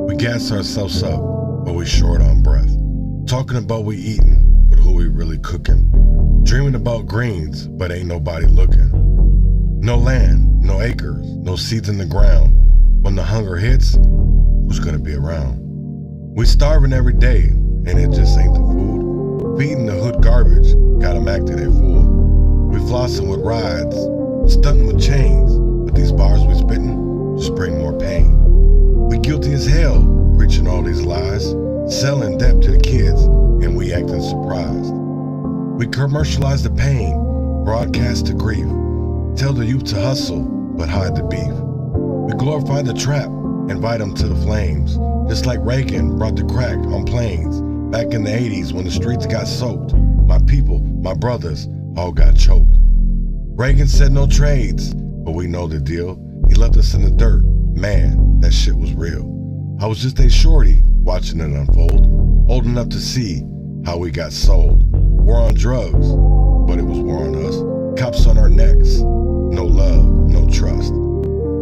We gas ourselves up, but we short on breath. Talking about we eating, but who we really cooking. Dreaming about greens, but ain't nobody looking. No land, no acres, no seeds in the ground. When the hunger hits, who's gonna be around? We starving every day, and it just ain't the food. Feeding the hood garbage, got 'em acting a fool. We flossing with rides, stunting with chains, but these bars we spitting just bring more pain. We guilty as hell, preaching all these lies, selling debt to the kids, and we acting surprised. We commercialize the pain, broadcast the grief, tell the youth to hustle, but hide the beef. We glorify the trap, invite them to the flames, just like Reagan brought the crack on planes. Back in the 80s when the streets got soaked, my people, my brothers, all got choked. Reagan said no trades, but we know the deal. He left us in the dirt, man, that shit was real. I was just a shorty watching it unfold, old enough to see how we got sold. War on drugs, but it was war on us. Cops on our necks, no love, no trust.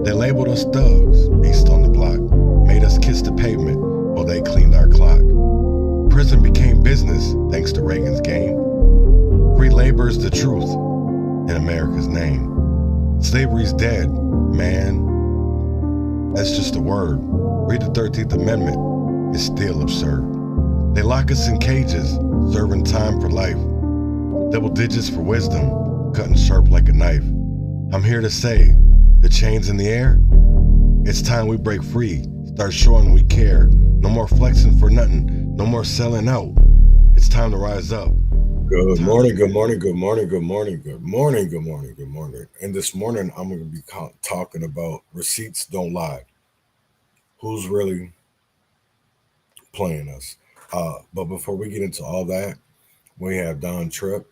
They labeled us thugs, beast on the block, made us kiss the pavement while they cleaned our clock. Prison became business thanks to Reagan's game. Free labor is the truth in America's name. Slavery's dead, man. That's just a word. Read the 13th Amendment, it's still absurd. They lock us in cages, serving time for life. Double digits for wisdom, cutting sharp like a knife. I'm here to say, the chains in the air, it's time we break free, start showing we care. No more flexing for nothing, no more selling out. It's time to rise up. Good morning, good morning, good morning, good morning, good morning, good morning, good morning. And this morning, I'm going to be talking about receipts don't lie. Who's really playing us? But before we get into all that, we have Don Tripp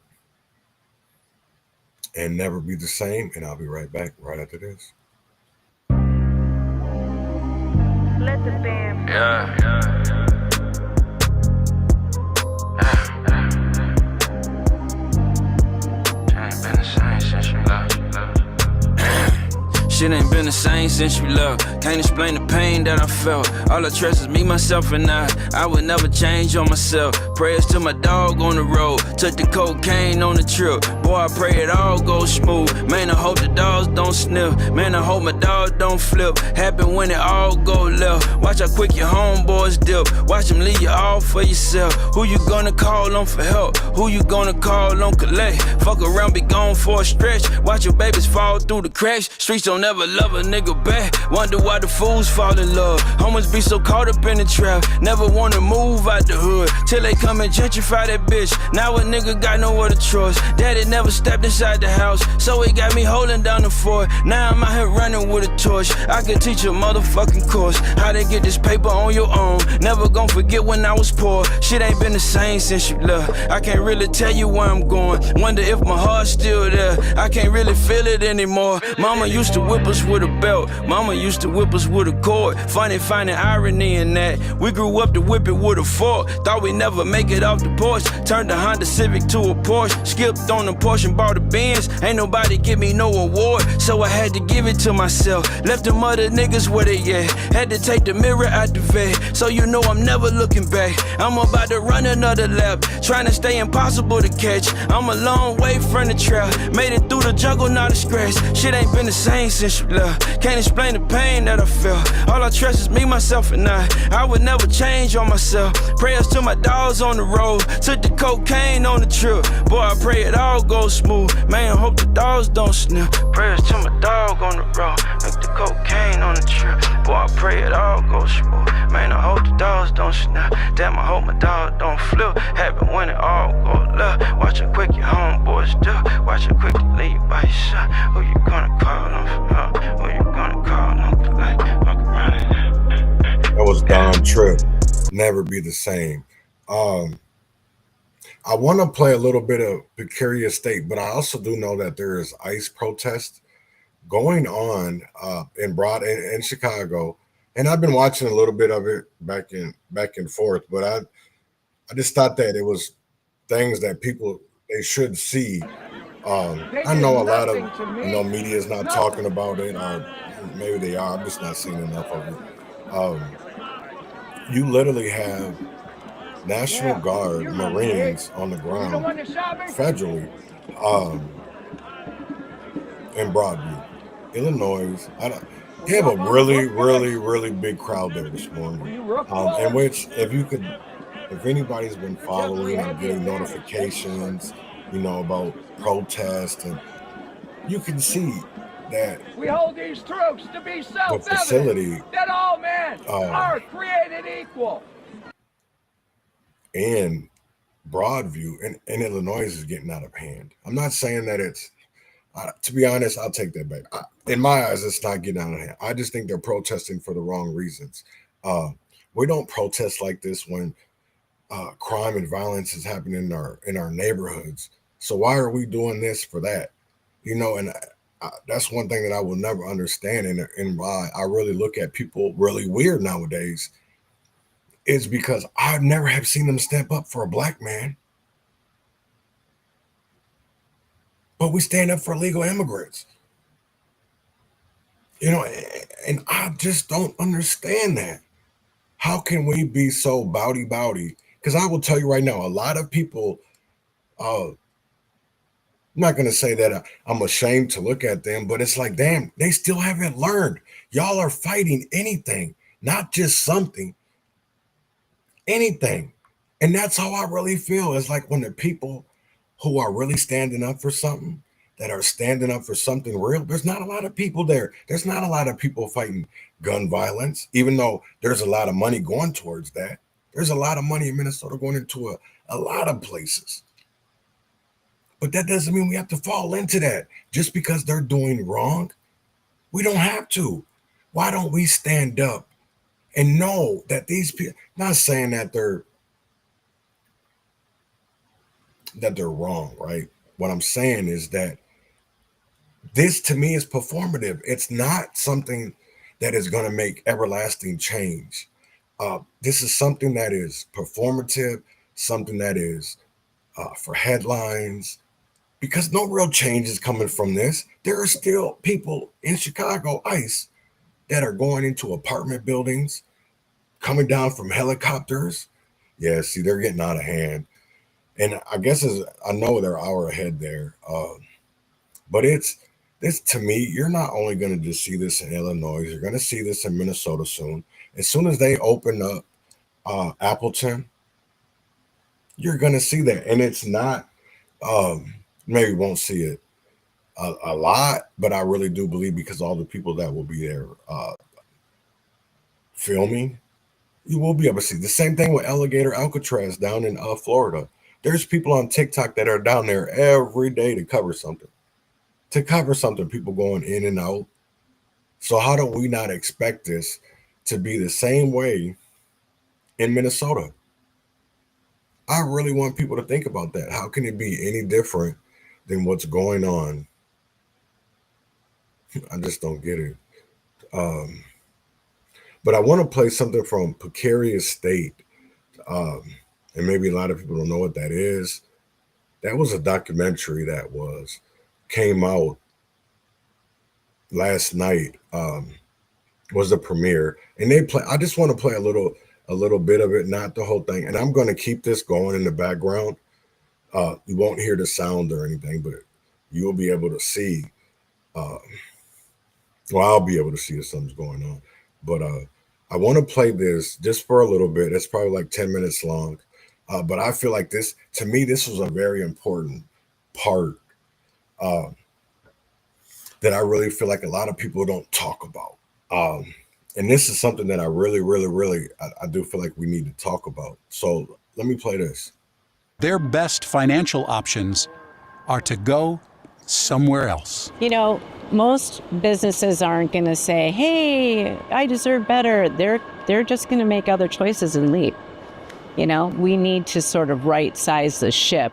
and Never Be the Same. And I'll be right back right after this. Let the band. Shit ain't been the same since you left. Can't explain the pain that I felt. All I trust is me, myself, and I would never change on myself. Prayers to my dog on the road. Took the cocaine on the trip. Boy, I pray it all goes smooth. Man, I hope the dogs don't sniff. Man, I hope my dog don't flip. Happen when it all go left. Watch how quick your homeboys dip. Watch them leave you all for yourself. Who you gonna call on for help? Who you gonna call on collect? Fuck around, be gone for a stretch. Watch your babies fall through the cracks. Streets don't never love a nigga back. Wonder why the fools fall in love. Homies be so caught up in the trap. Never wanna move out the hood till they come and gentrify that bitch. Now a nigga got nowhere to trust. Daddy never stepped inside the house, so he got me holding down the fort. Now I'm out here running with a torch. I can teach a motherfucking course how to get this paper on your own. Never gon' forget when I was poor. Shit ain't been the same since you left. I can't really tell you where I'm going. Wonder if my heart's still there. I can't really feel it anymore. Mama used to whip us with a belt. Mama used to whip us with a cord. Funny finding irony in that. We grew up to whip it with a fork. Thought we never make it off the porch. Turned the Honda Civic to a Porsche. Skipped on the Porsche and bought a Benz. Ain't nobody give me no award, so I had to give it to myself. Left them other niggas where they at. Had to take the mirror out the vet, so you know I'm never looking back. I'm about to run another lap, trying to stay impossible to catch. I'm a long way from the trap. Made it through the jungle, not a scratch. Shit ain't been the same since you left. Can't explain the pain that I felt. All I trust is me, myself, and I would never change on myself. Prayers to my dogs on the road. Took the cocaine on the trip. Boy, I pray it all goes smooth. Man, I hope the dogs don't sniff. Prayers to my dog on the road. Took the cocaine on the trip. Boy, I pray it all goes smooth. Man, I hope the dogs don't sniff. Damn, I hope my dog don't flip. Happen when it all go left. Watch how quick your homeboys do. Watch how quick you leave by yourself. Who you gonna call on for help? Who you gonna call on for like walk around it? That was Don Tripp. Never Be the Same. I want to play a little bit of Precarious State, but I also do know that there is ICE protests going on in Chicago, and I've been watching a little bit of it back and forth. But I just thought that it was things that people they should see. I know a lot of media is not talking about it, or maybe they are. I'm just not seeing enough of it. You literally have National Guard, Marines on the ground, federally, in Broadview, Illinois. They have a really big crowd there this morning. In which, if anybody's been following and getting notifications, about protests, and you can see that we hold these truths to be self-evident that all men are created equal. And Broadview in Illinois is getting out of hand. I'm not saying that it's, to be honest, I'll take that back. In my eyes, it's not getting out of hand. I just think they're protesting for the wrong reasons. We don't protest like this when crime and violence is happening in our neighborhoods. So why are we doing this for that? And that's one thing that I will never understand, and why I really look at people really weird nowadays, is because I never have seen them step up for a black man. But we stand up for illegal immigrants. And I just don't understand that. How can we be so bowdy? Because I will tell you right now, a lot of people, I'm not going to say that I'm ashamed to look at them, but it's like, damn, they still haven't learned. Y'all are fighting anything, not just something. Anything. And that's how I really feel. It's like when the people who are really standing up for something, that are standing up for something real, there's not a lot of people there. There's not a lot of people fighting gun violence, even though there's a lot of money going towards that. There's a lot of money in Minnesota going into a lot of places. But that doesn't mean we have to fall into that. Just because they're doing wrong, we don't have to. Why don't we stand up and know that these people, not saying that they're wrong, right? What I'm saying is that this to me is performative. It's not something that is going to make everlasting change. This is something that is performative, something that is for headlines, because no real change is coming from this. There are still people in Chicago, ICE, that are going into apartment buildings, coming down from helicopters. Yeah, see, they're getting out of hand. And I guess I know they're an hour ahead there. But this to me, you're not only going to just see this in Illinois, you're going to see this in Minnesota soon. As soon as they open up Appleton, you're going to see that. And it's not, maybe won't see it a lot, but I really do believe, because all the people that will be there filming, you will be able to see. The same thing with Alligator Alcatraz down in Florida. There's people on TikTok that are down there every day to cover something. People going in and out. So how do we not expect this to be the same way in Minnesota? I really want people to think about that. How can it be any different than what's going on? I just don't get it. But I want to play something from Precarious State. And maybe a lot of people don't know what that is. That was a documentary that came out last night. Was the premiere, and I just want to play a little bit of it, not the whole thing. And I'm going to keep this going in the background. You won't hear the sound or anything, but you will be able to see. I'll be able to see if something's going on. But I want to play this just for a little bit. It's probably like 10 minutes long. But I feel like this, to me, this was a very important part that I really feel like a lot of people don't talk about. And this is something that I really, I do feel like we need to talk about. So let me play this. Their best financial options are to go somewhere else. Most businesses aren't going to say, hey, I deserve better. They're just going to make other choices and leave. We need to sort of right size the ship.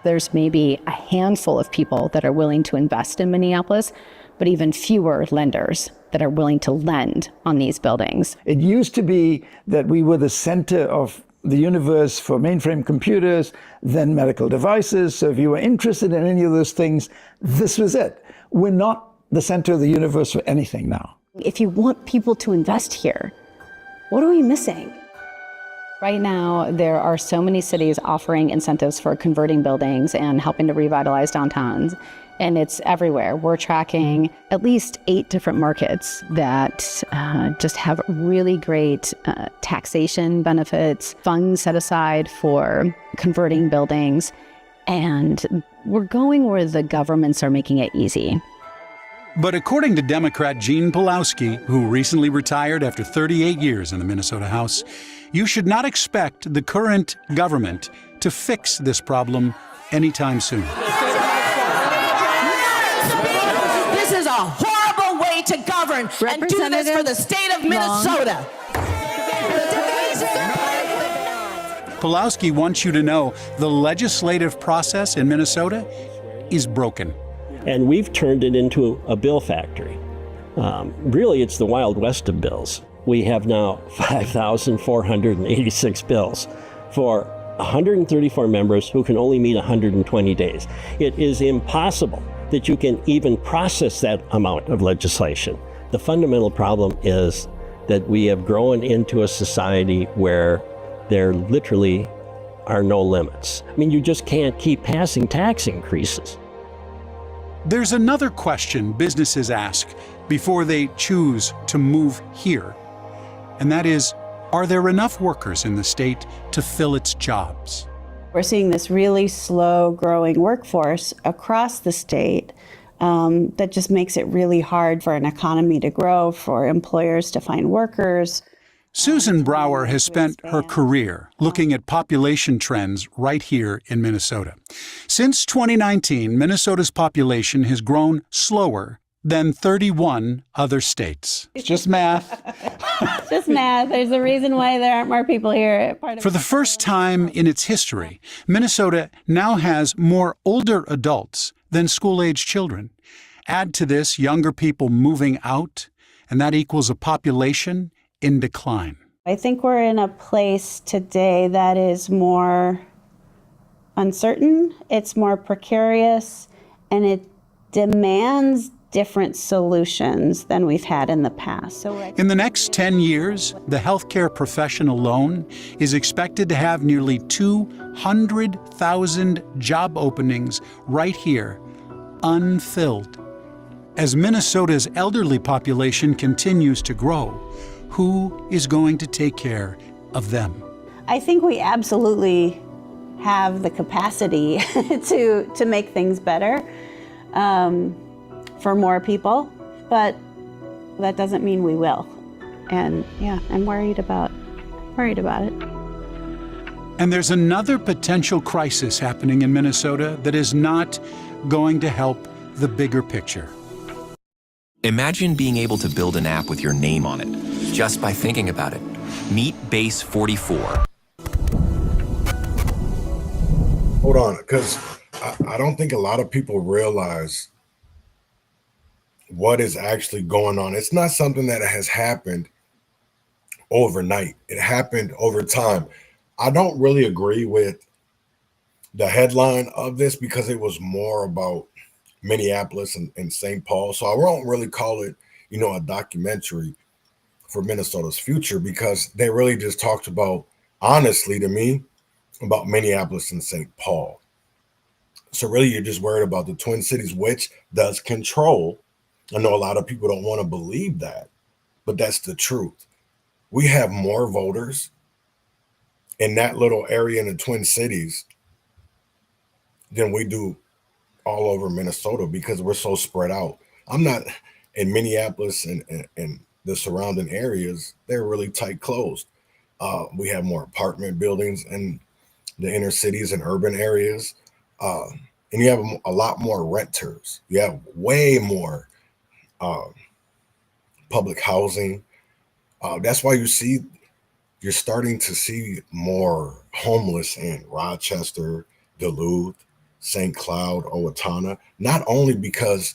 There's maybe a handful of people that are willing to invest in Minneapolis, but even fewer lenders that are willing to lend on these buildings. It used to be that we were the center of the universe for mainframe computers, then medical devices. So if you were interested in any of those things, this was it. We're not the center of the universe for anything now. If you want people to invest here, what are we missing? Right now, there are so many cities offering incentives for converting buildings and helping to revitalize downtowns, and it's everywhere. We're tracking at least 8 different markets that just have really great taxation benefits, funds set aside for converting buildings, and we're going where the governments are making it easy. But according to Democrat Gene Pulowski, who recently retired after 38 years in the Minnesota House, you should not expect the current government to fix this problem anytime soon. This is a horrible way to govern and do this for the state of Minnesota. Pulowski wants you to know the legislative process in Minnesota is broken. And we've turned it into a bill factory. Really, it's the Wild West of bills. We have now 5,486 bills for 134 members who can only meet 120 days. It is impossible that you can even process that amount of legislation. The fundamental problem is that we have grown into a society where there literally are no limits. I mean, you just can't keep passing tax increases. There's another question businesses ask before they choose to move here, and that is, are there enough workers in the state to fill its jobs? We're seeing this really slow growing workforce across the state that just makes it really hard for an economy to grow, for employers to find workers. Susan Brower has spent her career looking at population trends right here in Minnesota. Since 2019, Minnesota's population has grown slower than 31 other states. It's just math. Just math. There's a reason why there aren't more people here. For the first time in its history, Minnesota now has more older adults than school-age children. Add to this younger people moving out, and that equals a population in decline. I think we're in a place today that is more uncertain, it's more precarious, and it demands different solutions than we've had in the past. In the next 10 years, the healthcare profession alone is expected to have nearly 200,000 job openings right here, unfilled. As Minnesota's elderly population continues to grow, who is going to take care of them? I think we absolutely have the capacity to make things better for more people, but that doesn't mean we will. And yeah, I'm worried about it. And there's another potential crisis happening in Minnesota that is not going to help the bigger picture. Imagine being able to build an app with your name on it, just by thinking about it. Meet Base 44. Hold on, because I don't think a lot of people realize what is actually going on. It's not something that has happened overnight. It happened over time. I don't really agree with the headline of this because it was more about Minneapolis and St. Paul. So I won't really call it, a documentary for Minnesota's future, because they really just talked about, honestly to me, about Minneapolis and St. Paul. So really you're just worried about the Twin Cities, which does control. I know a lot of people don't want to believe that, but that's the truth. We have more voters in that little area in the Twin Cities than we do all over Minnesota because we're so spread out. I'm not in Minneapolis and the surrounding areas. They're really tight closed. We have more apartment buildings in the inner cities and urban areas. And you have a lot more renters. You have way more public housing. That's why you're starting to see more homeless in Rochester, Duluth, St. Cloud, Owatonna, not only because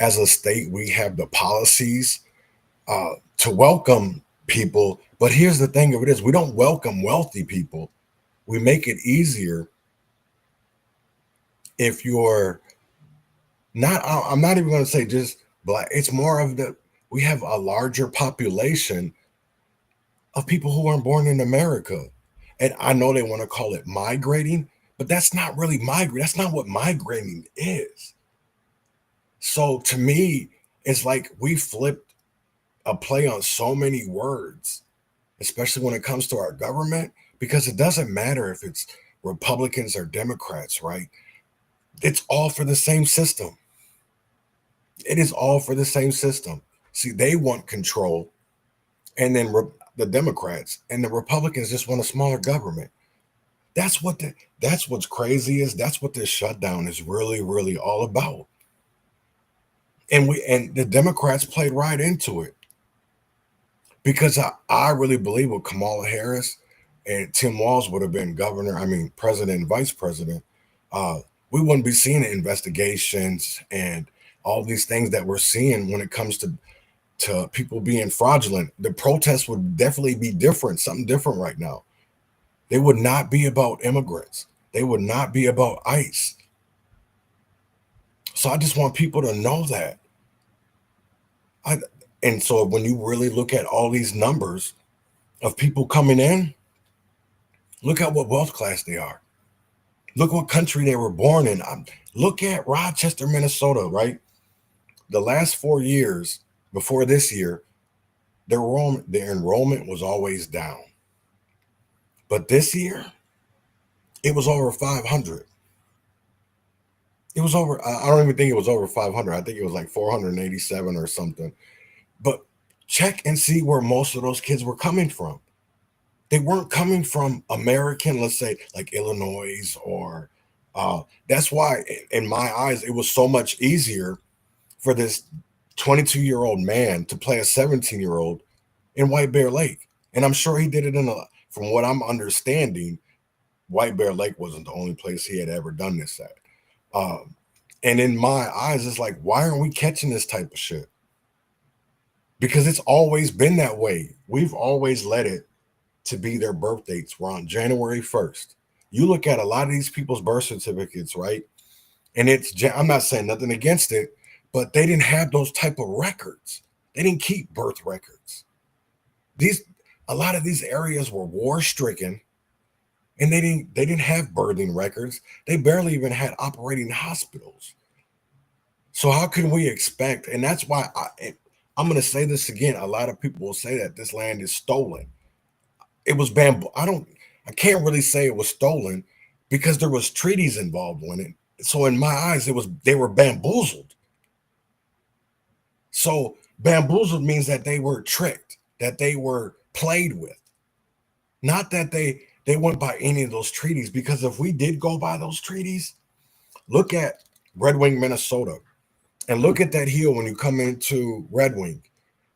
as a state we have the policies to welcome people, but here's the thing of it is we don't welcome wealthy people. We make it easier if you're not, I'm not even going to say just Black. It's more of we have a larger population of people who weren't born in America. And I know they want to call it migrating, but that's not really migrating. That's not what migrating is. So to me, it's like we flipped a play on so many words, especially when it comes to our government, because it doesn't matter if it's Republicans or Democrats, right? It's all for the same system. It is all for the same system. See, they want control, and then the Democrats and the Republicans just want a smaller government. That's what's crazy is that's what this shutdown is really, really all about. And the Democrats played right into it, because I really believe with Kamala Harris and Tim Walz would have been president and vice president, we wouldn't be seeing investigations and all these things that we're seeing when it comes to people being fraudulent. The protests would definitely be different, something different right now. They would not be about immigrants. They would not be about ICE. So I just want people to know that. And so when you really look at all these numbers of people coming in, look at what wealth class they are. Look what country they were born in. Look at Rochester, Minnesota, right? The last 4 years before this year, their enrollment was always down. But this year, it was over 500. It was over, I don't even think it was over 500. I think it was like 487 or something. But check and see where most of those kids were coming from. They weren't coming from American, let's say, like Illinois or that's why, in my eyes, it was so much easier for this 22-year-old man to play a 17-year-old in White Bear Lake. And I'm sure he did it from what I'm understanding, White Bear Lake wasn't the only place he had ever done this at. And in my eyes, it's like, why aren't we catching this type of shit? Because it's always been that way. We've always let it to be their birth dates. We're on January 1st. You look at a lot of these people's birth certificates, right? And I'm not saying nothing against it, but they didn't have those type of records. They didn't keep birth records. A lot of these areas were war-stricken, and they didn't have birthing records. They barely even had operating hospitals. So how can we expect? And that's why I'm going to say this again. A lot of people will say that this land is stolen. It was bamboo. I can't really say it was stolen because there was treaties involved in it. So in my eyes, they were bamboozled. So bamboozled means that they were tricked, that they were played with. Not that they went by any of those treaties, because if we did go by those treaties, look at Red Wing, Minnesota, and look at that hill when you come into Red Wing.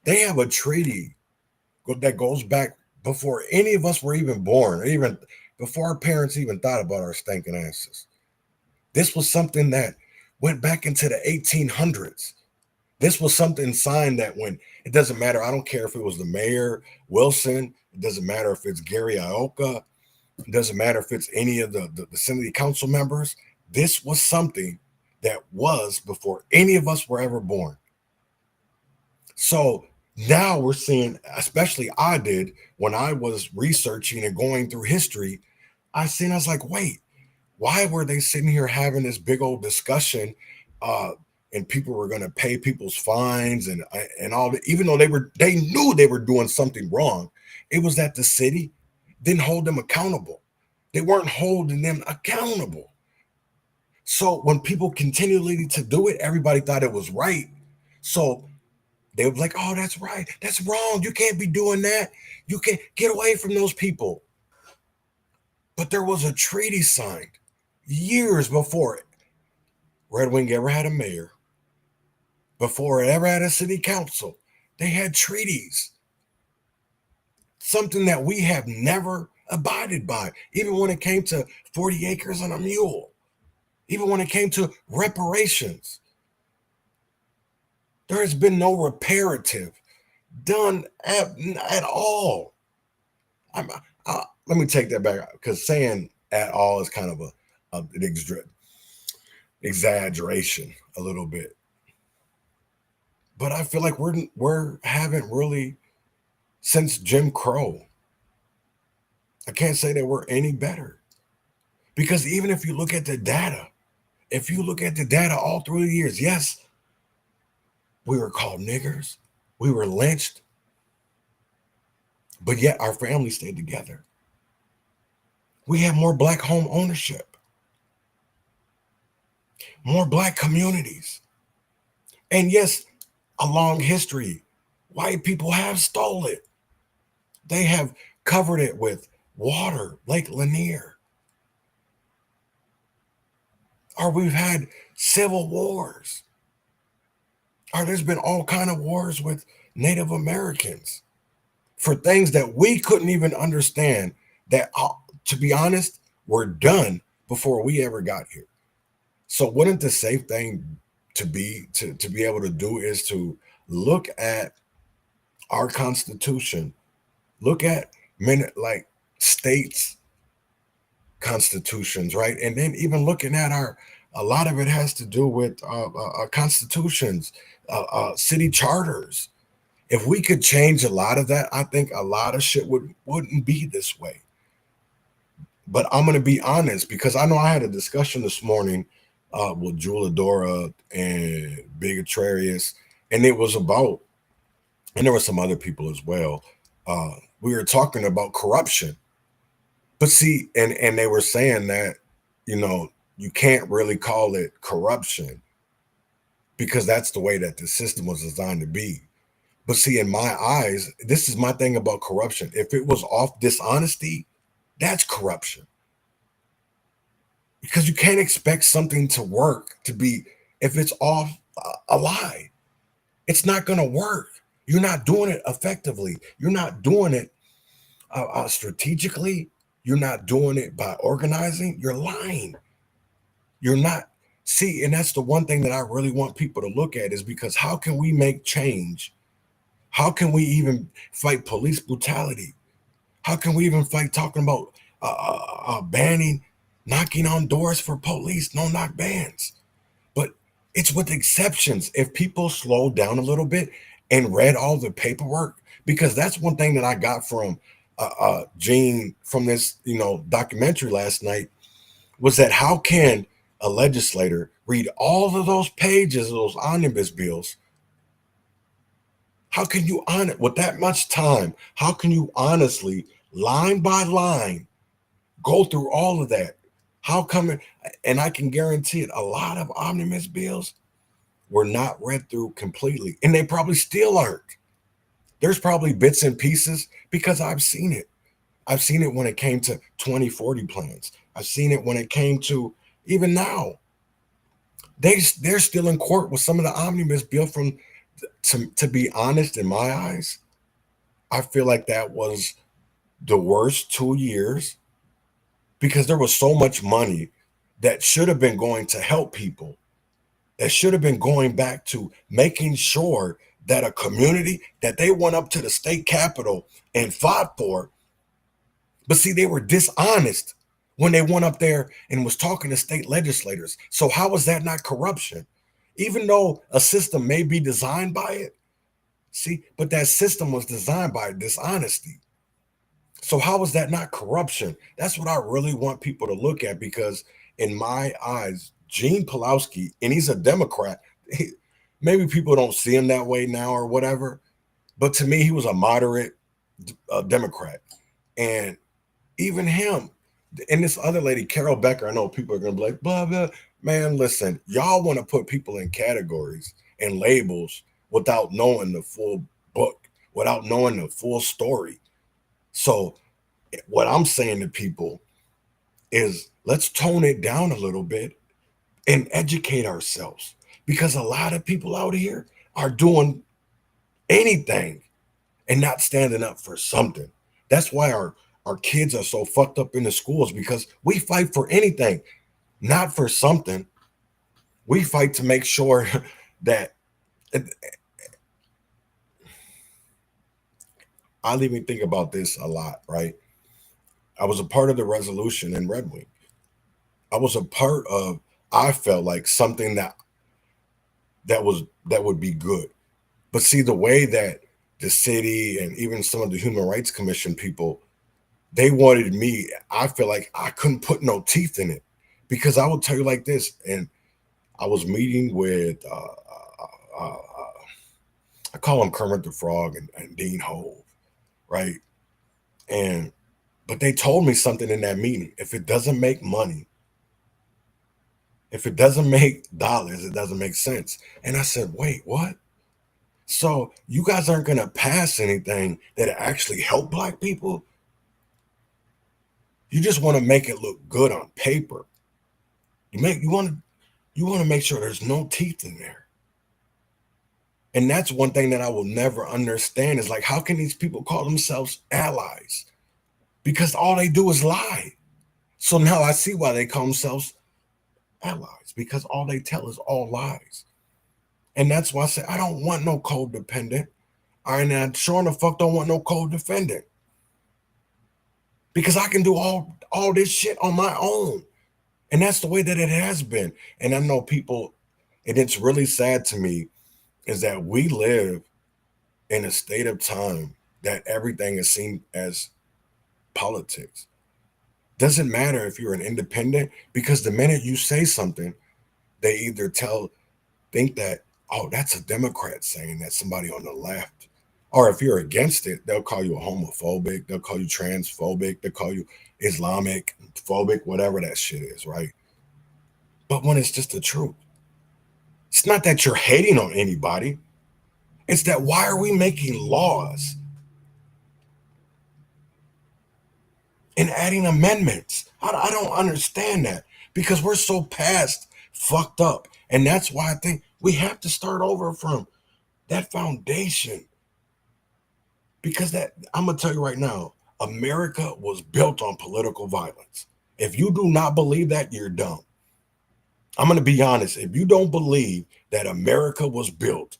They have a treaty that goes back before any of us were even born, or even before our parents even thought about our stinking asses. This was something that went back into the 1800s. This was something signed that when it doesn't matter. I don't care if it was the mayor, Wilson. It doesn't matter if it's Gary Ioka. It doesn't matter if it's any of the city council members. This was something that was before any of us were ever born. So now we're seeing, especially I did when I was researching and going through history, I was like, wait, why were they sitting here having this big old discussion and people were going to pay people's fines and all that, even though they knew they were doing something wrong. It was that the city didn't hold them accountable. They weren't holding them accountable. So when people continually to do it, everybody thought it was right. So they were like, oh, that's right. That's wrong. You can't be doing that. You can't get away from those people. But there was a treaty signed years before Red Wing ever had a mayor, before it ever had a city council. They had treaties. Something that we have never abided by, even when it came to 40 acres and a mule, even when it came to reparations. There has been no reparative done at all. Let me take that back, because saying at all is kind of an exaggeration a little bit. But I feel like we haven't really, since Jim Crow, I can't say that we're any better. Because even if you look at the data, all through the years, yes, we were called niggers, we were lynched, but yet our families stayed together. We have more Black home ownership, more Black communities. And yes, a long history. White people have stole it. They have covered it with water, Lake Lanier. Or we've had civil wars. Or there's been all kind of wars with Native Americans for things that we couldn't even understand that, to be honest, were done before we ever got here. So wouldn't the safe thing to be able to do is to look at our Constitution, look at like states' constitutions, right? And then even looking at a lot of it has to do with constitutions, city charters. If we could change a lot of that, I think a lot of shit wouldn't be this way. But I'm going to be honest, because I know I had a discussion this morning with Juladora and Big Atrarius, and it was about, and there were some other people as well. We were talking about corruption. But see, and they were saying that, you can't really call it corruption because that's the way that the system was designed to be. But see, in my eyes, this is my thing about corruption. If it was off dishonesty, that's corruption. Because you can't expect something to work to be, if it's off a lie, it's not going to work. You're not doing it effectively. You're not doing it strategically. You're not doing it by organizing. You're lying. You're not. See, and that's the one thing that I really want people to look at, is because how can we make change? How can we even fight police brutality? How can we even fight talking about banning, knocking on doors for police, no knock bans? But it's with exceptions. If people slow down a little bit and read all the paperwork, because that's one thing that I got from Gene from this, documentary last night, was that how can a legislator read all of those pages of those omnibus bills? How can you, with that much time, how can you honestly, line by line, go through all of that? How come? And I can guarantee it, a lot of omnibus bills were not read through completely, and they probably still aren't. There's probably bits and pieces, because I've seen it. I've seen it when it came to 2040 plans. I've seen it when it came to, even now, they're still in court with some of the omnibus bill from, to be honest, in my eyes, I feel like that was the worst 2 years, because there was so much money that should have been going to help people, that should have been going back to making sure that a community that they went up to the state capitol and fought for. But see, they were dishonest when they went up there and was talking to state legislators. So how is that not corruption? Even though a system may be designed by it, see, but that system was designed by dishonesty. So how is that not corruption? That's what I really want people to look at, because in my eyes, Gene Pawlowski, and he's a Democrat. Maybe people don't see him that way now or whatever, but to me, he was a moderate Democrat. And even him and this other lady, Carol Becker, I know people are going to be like, blah, blah. Man, listen, y'all want to put people in categories and labels without knowing the full book, without knowing the full story. So what I'm saying to people is, let's tone it down a little bit and educate ourselves, because a lot of people out here are doing anything and not standing up for something. That's why our kids are so fucked up in the schools, because we fight for anything, not for something. We fight to make sure that I'll even think about this a lot, right? I was a part of the resolution in Red Wing. I was a part of, I felt like something that would be good. But see, the way that the city and even some of the Human Rights Commission people, they wanted me. I feel like I couldn't put no teeth in it, because I will tell you like this. And I was meeting with, I call him Kermit the Frog and Dean Hove, right? But they told me something in that meeting. If it doesn't make money, if it doesn't make dollars, it doesn't make sense. And I said, wait, what? So you guys aren't going to pass anything that actually help Black people? You just want to make it look good on paper. You want to make sure there's no teeth in there. And that's one thing that I will never understand is, like, how can these people call themselves allies? Because all they do is lie. So now I see why they call themselves allies, because all they tell is all lies. And that's why I say I don't want no codependent. And I sure in the fuck don't want no codependent. Because I can do all this shit on my own. And that's the way that it has been. And I know people, and it's really sad to me, is that we live in a state of time that everything is seen as politics. Doesn't matter if you're an independent, because the minute you say something, they either think that, oh, that's a Democrat saying that, somebody on the left. Or if you're against it, they'll call you a homophobic, they'll call you transphobic, they'll call you Islamic phobic, whatever that shit is, right? But when it's just the truth, it's not that you're hating on anybody. It's that, why are we making laws and adding amendments? I don't understand that, because we're so past fucked up. And that's why I think we have to start over from that foundation. Because I'm going to tell you right now, America was built on political violence. If you do not believe that, you're dumb. I'm going to be honest. If you don't believe that America was built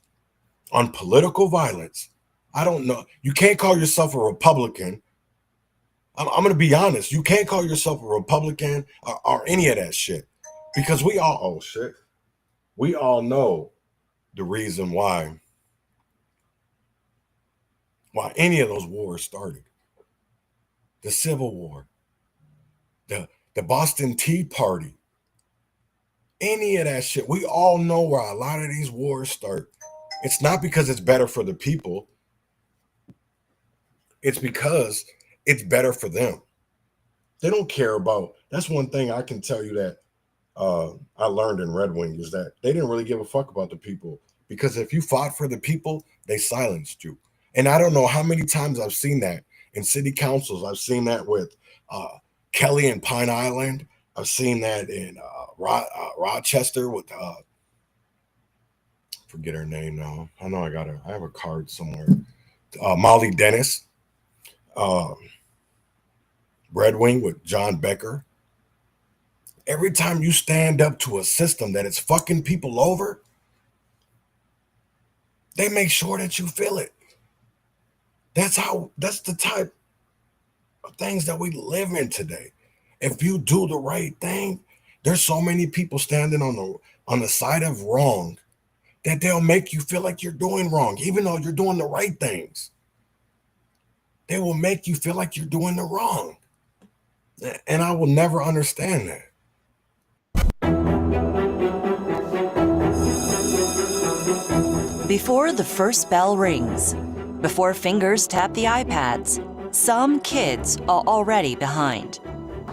on political violence, I don't know. You can't call yourself a Republican. I'm going to be honest. You can't call yourself a Republican or any of that shit, because we all know the reason why any of those wars started. The Civil War, the Boston Tea Party, any of that shit. We all know where a lot of these wars start. It's not because it's better for the people. It's because it's better for them. They don't care about, that's one thing I can tell you that I learned in Red Wing, is that they didn't really give a fuck about the people, because if you fought for the people, they silenced you. And I don't know how many times I've seen that in city councils. I've seen that with Kelly and Pine Island. I've seen that in Rochester with, forget her name now. I know I have a card somewhere. Molly Dennis. Red Wing with John Becker. Every time you stand up to a system that is fucking people over, they make sure that you feel it. That's the type of things that we live in today. If you do the right thing, there's so many people standing on the side of wrong that they'll make you feel like you're doing wrong, even though you're doing the right things. They will make you feel like you're doing the wrong. And I will never understand that. Before the first bell rings, before fingers tap the iPads, some kids are already behind.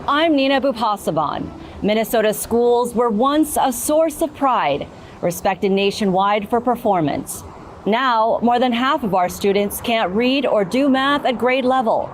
I'm Nina Bupasaban. Minnesota schools were once a source of pride, respected nationwide for performance. Now, more than half of our students can't read or do math at grade level.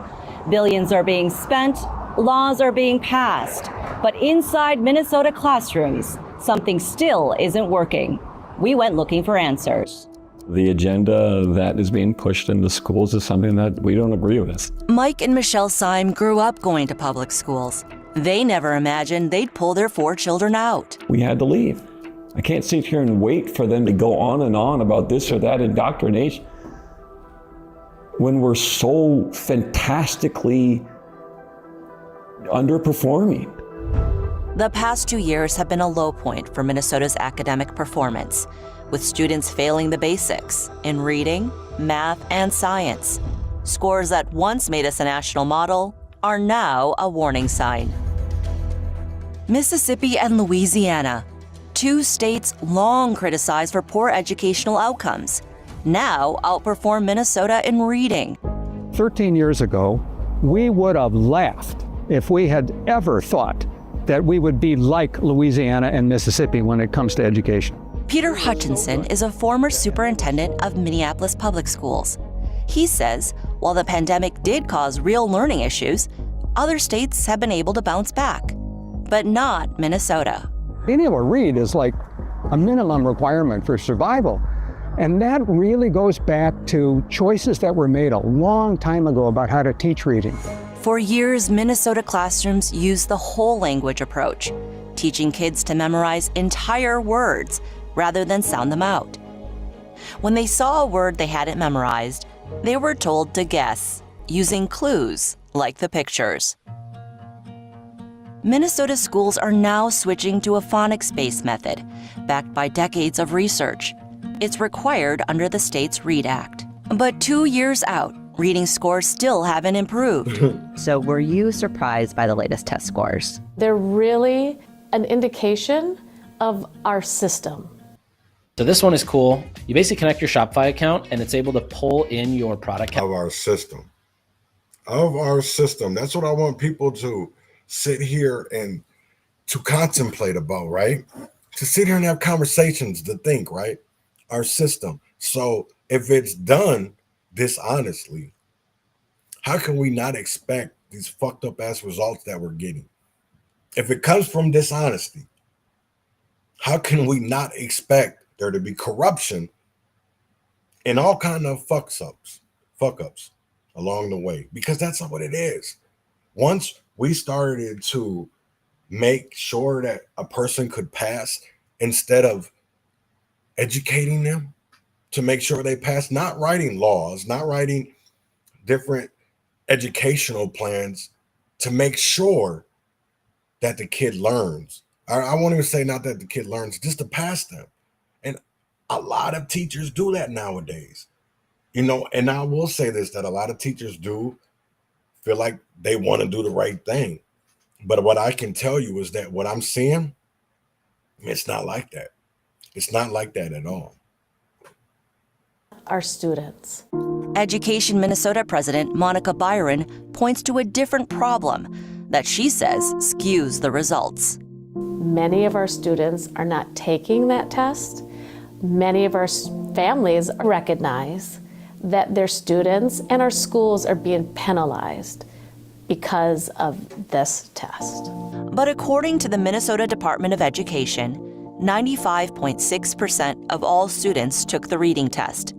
Billions are being spent, laws are being passed, but inside Minnesota classrooms, something still isn't working. We went looking for answers. The agenda that is being pushed into schools is something that we don't agree with. Mike and Michelle Syme grew up going to public schools. They never imagined they'd pull their 4 children out. We had to leave. I can't sit here and wait for them to go on and on about this or that indoctrination when we're so fantastically underperforming. The past 2 years have been a low point for Minnesota's academic performance, with students failing the basics in reading, math, and science. Scores that once made us a national model are now a warning sign. Mississippi and Louisiana, two states long criticized for poor educational outcomes, now outperform Minnesota in reading. 13 years ago, we would have laughed if we had ever thought that we would be like Louisiana and Mississippi when it comes to education. Peter Hutchinson is a former superintendent of Minneapolis Public Schools. He says while the pandemic did cause real learning issues, other states have been able to bounce back, but not Minnesota. Being able to read is like a minimum requirement for survival. And that really goes back to choices that were made a long time ago about how to teach reading. For years, Minnesota classrooms used the whole language approach, teaching kids to memorize entire words rather than sound them out. When they saw a word they hadn't memorized, they were told to guess, using clues like the pictures. Minnesota schools are now switching to a phonics-based method, backed by decades of research. It's required under the state's READ Act. But 2 years out, reading scores still haven't improved. So were you surprised by the latest test scores? They're really an indication of our system. So this one is cool. You basically connect your Shopify account and it's able to pull in your product. Of our system. Of our system. That's what I want people to sit here and to contemplate about, right? To sit here and have conversations, to think, right? Our system. So if it's done dishonestly, how can we not expect these fucked up ass results that we're getting? If it comes from dishonesty, how can we not expect there to be corruption and all kind of fuck ups along the way? Because that's what it is. Once we started to make sure that a person could pass instead of educating them to make sure they pass, not writing laws, not writing different educational plans to make sure that the kid learns. I won't even say not that the kid learns, just to pass them. And a lot of teachers do that nowadays. You know, and I will say this, that a lot of teachers do feel like they want to do the right thing. But what I can tell you is that what I'm seeing, it's not like that. It's not like that at all. Our students. Education Minnesota President Monica Byron points to a different problem that she says skews the results. Many of our students are not taking that test. Many of our families recognize that their students and our schools are being penalized because of this test. But according to the Minnesota Department of Education, 95.6% of all students took the reading test.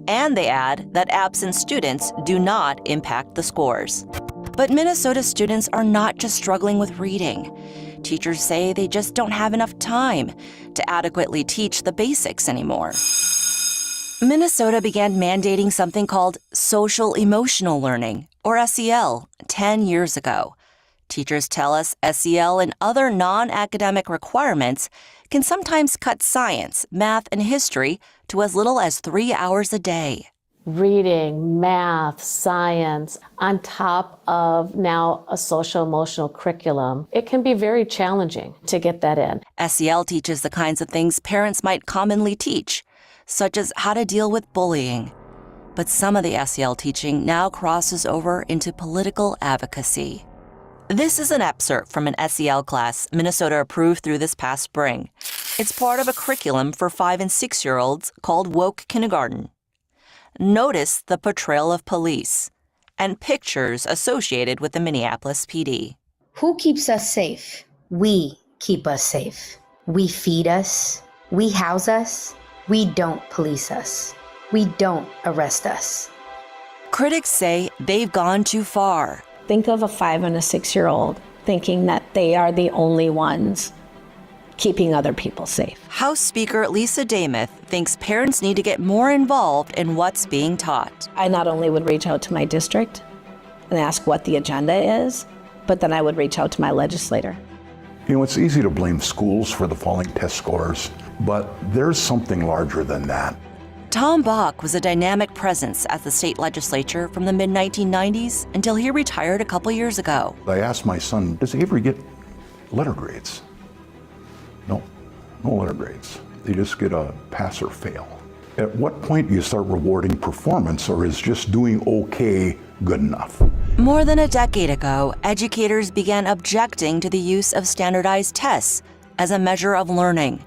And they add that absent students do not impact the scores. But Minnesota students are not just struggling with reading. Teachers say they just don't have enough time to adequately teach the basics anymore. Minnesota began mandating something called social emotional learning, or SEL, 10 years ago. Teachers tell us SEL and other non-academic requirements can sometimes cut science, math, and history to as little as 3 hours a day. Reading, math, science, on top of now a social emotional curriculum, it can be very challenging to get that in. SEL teaches the kinds of things parents might commonly teach, such as how to deal with bullying. But some of the SEL teaching now crosses over into political advocacy. This is an excerpt from an SEL class Minnesota approved through this past spring. It's part of a curriculum for 5- and 6-year-olds called Woke Kindergarten. Notice the portrayal of police and pictures associated with the Minneapolis PD. Who keeps us safe? We keep us safe. We feed us. We house us. We don't police us. We don't arrest us. Critics say they've gone too far. Think of a 5- and 6-year-old thinking that they are the only ones keeping other people safe. House Speaker Lisa Damuth thinks parents need to get more involved in what's being taught. I not only would reach out to my district and ask what the agenda is, but then I would reach out to my legislator. You know, it's easy to blame schools for the falling test scores, but there's something larger than that. Tom Bach was a dynamic presence at the state legislature from the mid-1990s until he retired a couple years ago. I asked my son, does Avery get letter grades? No letter grades. They just get a pass or fail. At what point do you start rewarding performance, or is just doing okay good enough? More than a decade ago, educators began objecting to the use of standardized tests as a measure of learning.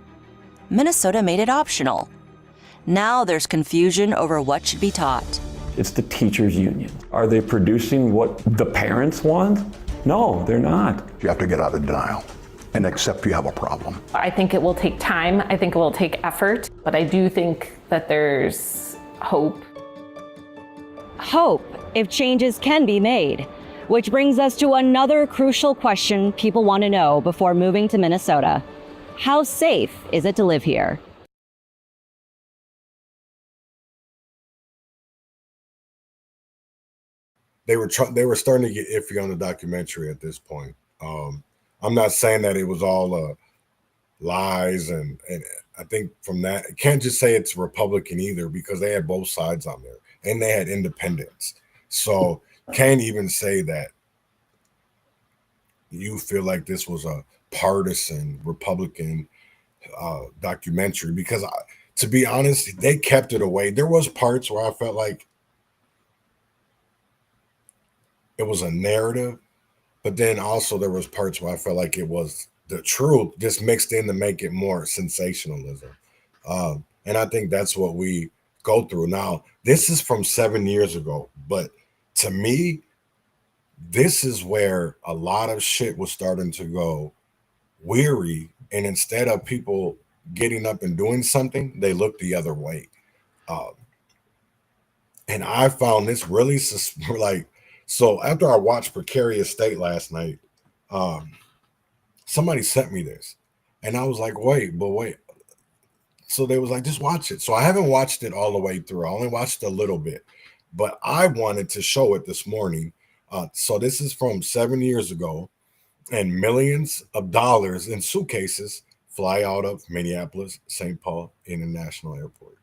Minnesota made it optional. Now there's confusion over what should be taught. It's the teachers' union. Are they producing what the parents want? No, they're not. You have to get out of denial and accept you have a problem. I think it will take time. I think it will take effort. But I do think that there's hope. Hope if changes can be made. Which brings us to another crucial question people want to know before moving to Minnesota. How safe is it to live here? They were starting to get iffy on the documentary at this point. I'm not saying that it was all lies, and I think from that, you can't just say it's Republican either, because they had both sides on there and they had independents. So can't even say that you feel like this was a partisan Republican documentary, because to be honest, they kept it away. There was parts where I felt like it was a narrative, but then also there was parts where I felt like it was the truth just mixed in to make it more sensationalism. And I think that's what we go through now. This is from 7 years ago, but to me, this is where a lot of shit was starting to go weary. And instead of people getting up and doing something, they looked the other way. And I found this really so after I watched Precarious State last night, somebody sent me this and I was like, wait. So they was like, just watch it. So I haven't watched it all the way through. I only watched a little bit, but I wanted to show it this morning. So this is from 7 years ago, and millions of dollars in suitcases fly out of Minneapolis, St. Paul International Airport.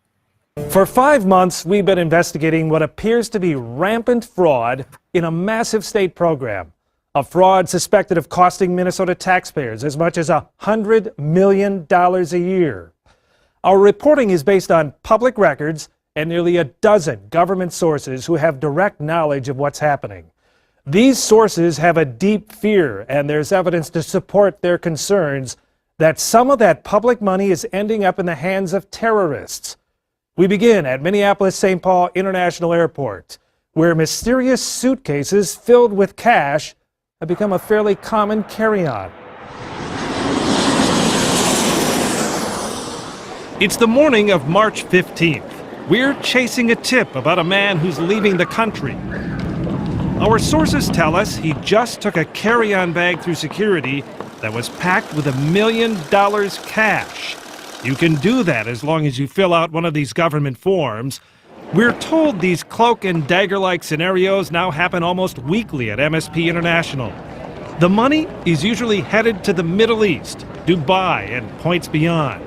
For 5 months, we've been investigating what appears to be rampant fraud in a massive state program. A fraud suspected of costing Minnesota taxpayers as much as $100 million a year. Our reporting is based on public records and nearly a dozen government sources who have direct knowledge of what's happening. These sources have a deep fear, and there's evidence to support their concerns that some of that public money is ending up in the hands of terrorists. We begin at Minneapolis-St. Paul International Airport, where mysterious suitcases filled with cash have become a fairly common carry-on. It's the morning of March 15th. We're chasing a tip about a man who's leaving the country. Our sources tell us he just took a carry-on bag through security that was packed with $1 million cash. You can do that as long as you fill out one of these government forms. We're told these cloak and dagger-like scenarios now happen almost weekly at MSP International. The money is usually headed to the Middle East, Dubai, and points beyond.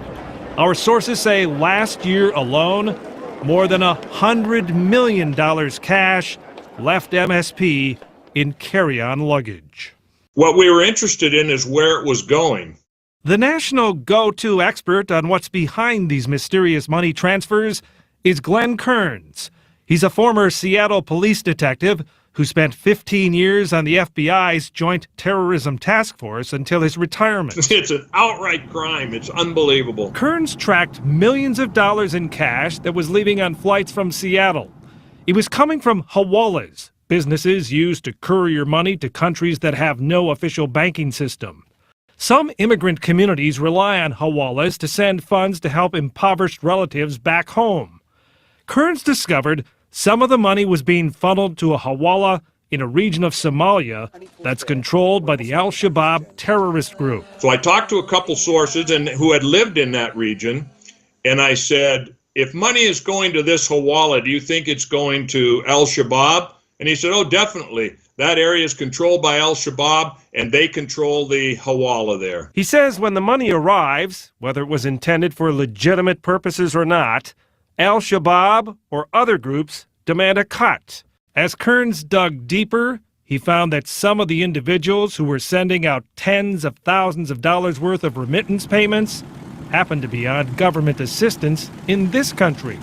Our sources say last year alone, more than $100 million cash left MSP in carry-on luggage. What we were interested in is where it was going. The national go-to expert on what's behind these mysterious money transfers is Glenn Kearns. He's a former Seattle police detective who spent 15 years on the FBI's Joint Terrorism Task Force until his retirement. It's an outright crime. It's unbelievable. Kearns tracked millions of dollars in cash that was leaving on flights from Seattle. It was coming from hawalas, businesses used to courier money to countries that have no official banking system. Some immigrant communities rely on hawalas to send funds to help impoverished relatives back home. Kearns discovered some of the money was being funneled to a hawala in a region of Somalia that's controlled by the Al-Shabaab terrorist group. So I talked to a couple sources who had lived in that region, and I said, if money is going to this hawala, do you think it's going to Al-Shabaab? And he said, oh, definitely. That area is controlled by Al-Shabaab, and they control the hawala there. He says when the money arrives, whether it was intended for legitimate purposes or not, Al-Shabaab or other groups demand a cut. As Kearns dug deeper, he found that some of the individuals who were sending out tens of thousands of dollars worth of remittance payments happened to be on government assistance in this country.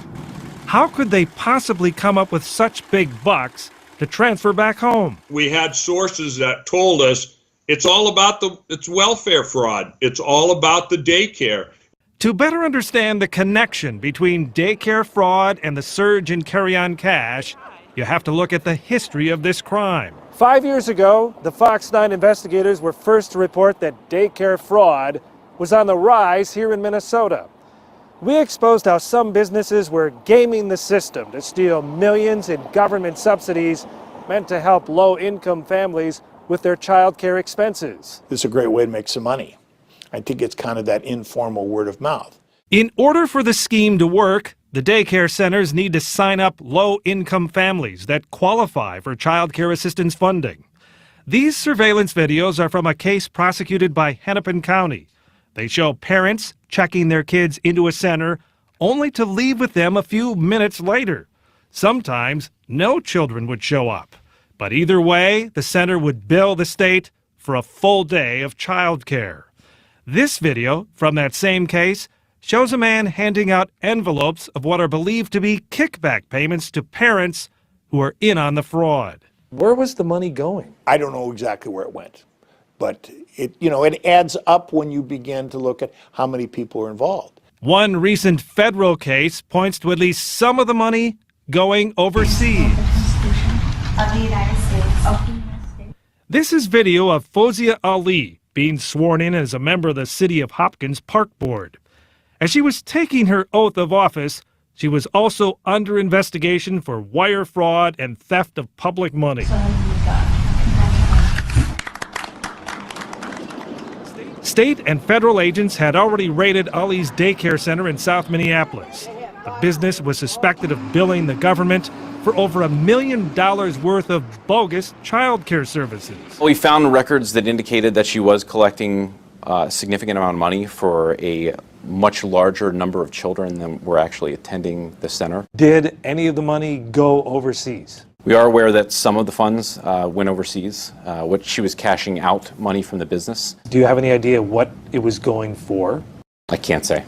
How could they possibly come up with such big bucks to transfer back home? We had sources that told us it's all about it's welfare fraud. It's all about the daycare. To better understand the connection between daycare fraud and the surge in carry-on cash, you have to look at the history of this crime. 5 years ago, the Fox 9 investigators were first to report that daycare fraud was on the rise here in Minnesota. We exposed how some businesses were gaming the system to steal millions in government subsidies meant to help low-income families with their child care expenses. This is a great way to make some money. I think it's kind of that informal word of mouth. In order for the scheme to work, the daycare centers need to sign up low-income families that qualify for child care assistance funding. These surveillance videos are from a case prosecuted by Hennepin County. They show parents checking their kids into a center only to leave with them a few minutes later. Sometimes no children would show up. But either way, the center would bill the state for a full day of child care. This video from that same case shows a man handing out envelopes of what are believed to be kickback payments to parents who are in on the fraud. Where was the money going? I don't know exactly where it went, but it adds up when you begin to look at how many people are involved. One recent federal case points to at least some of the money going overseas. Of the United States. This is video of Fozia Ali being sworn in as a member of the City of Hopkins Park Board. As she was taking her oath of office, she was also under investigation for wire fraud and theft of public money. State and federal agents had already raided Ali's daycare center in South Minneapolis. The business was suspected of billing the government for over $1 million worth of bogus child care services. We found records that indicated that she was collecting a significant amount of money for a much larger number of children than were actually attending the center. Did any of the money go overseas? We are aware that some of the funds went overseas, which she was cashing out money from the business. Do you have any idea what it was going for? I can't say.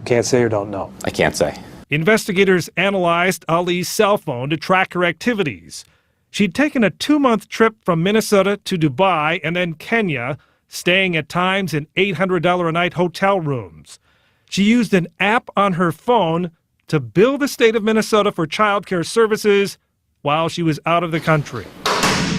Can't say or don't know? I can't say. Investigators analyzed Ali's cell phone to track her activities. She'd taken a 2-month trip from Minnesota to Dubai and then Kenya, staying at times in $800 a night hotel rooms. She used an app on her phone to bill the state of Minnesota for child care services while she was out of the country.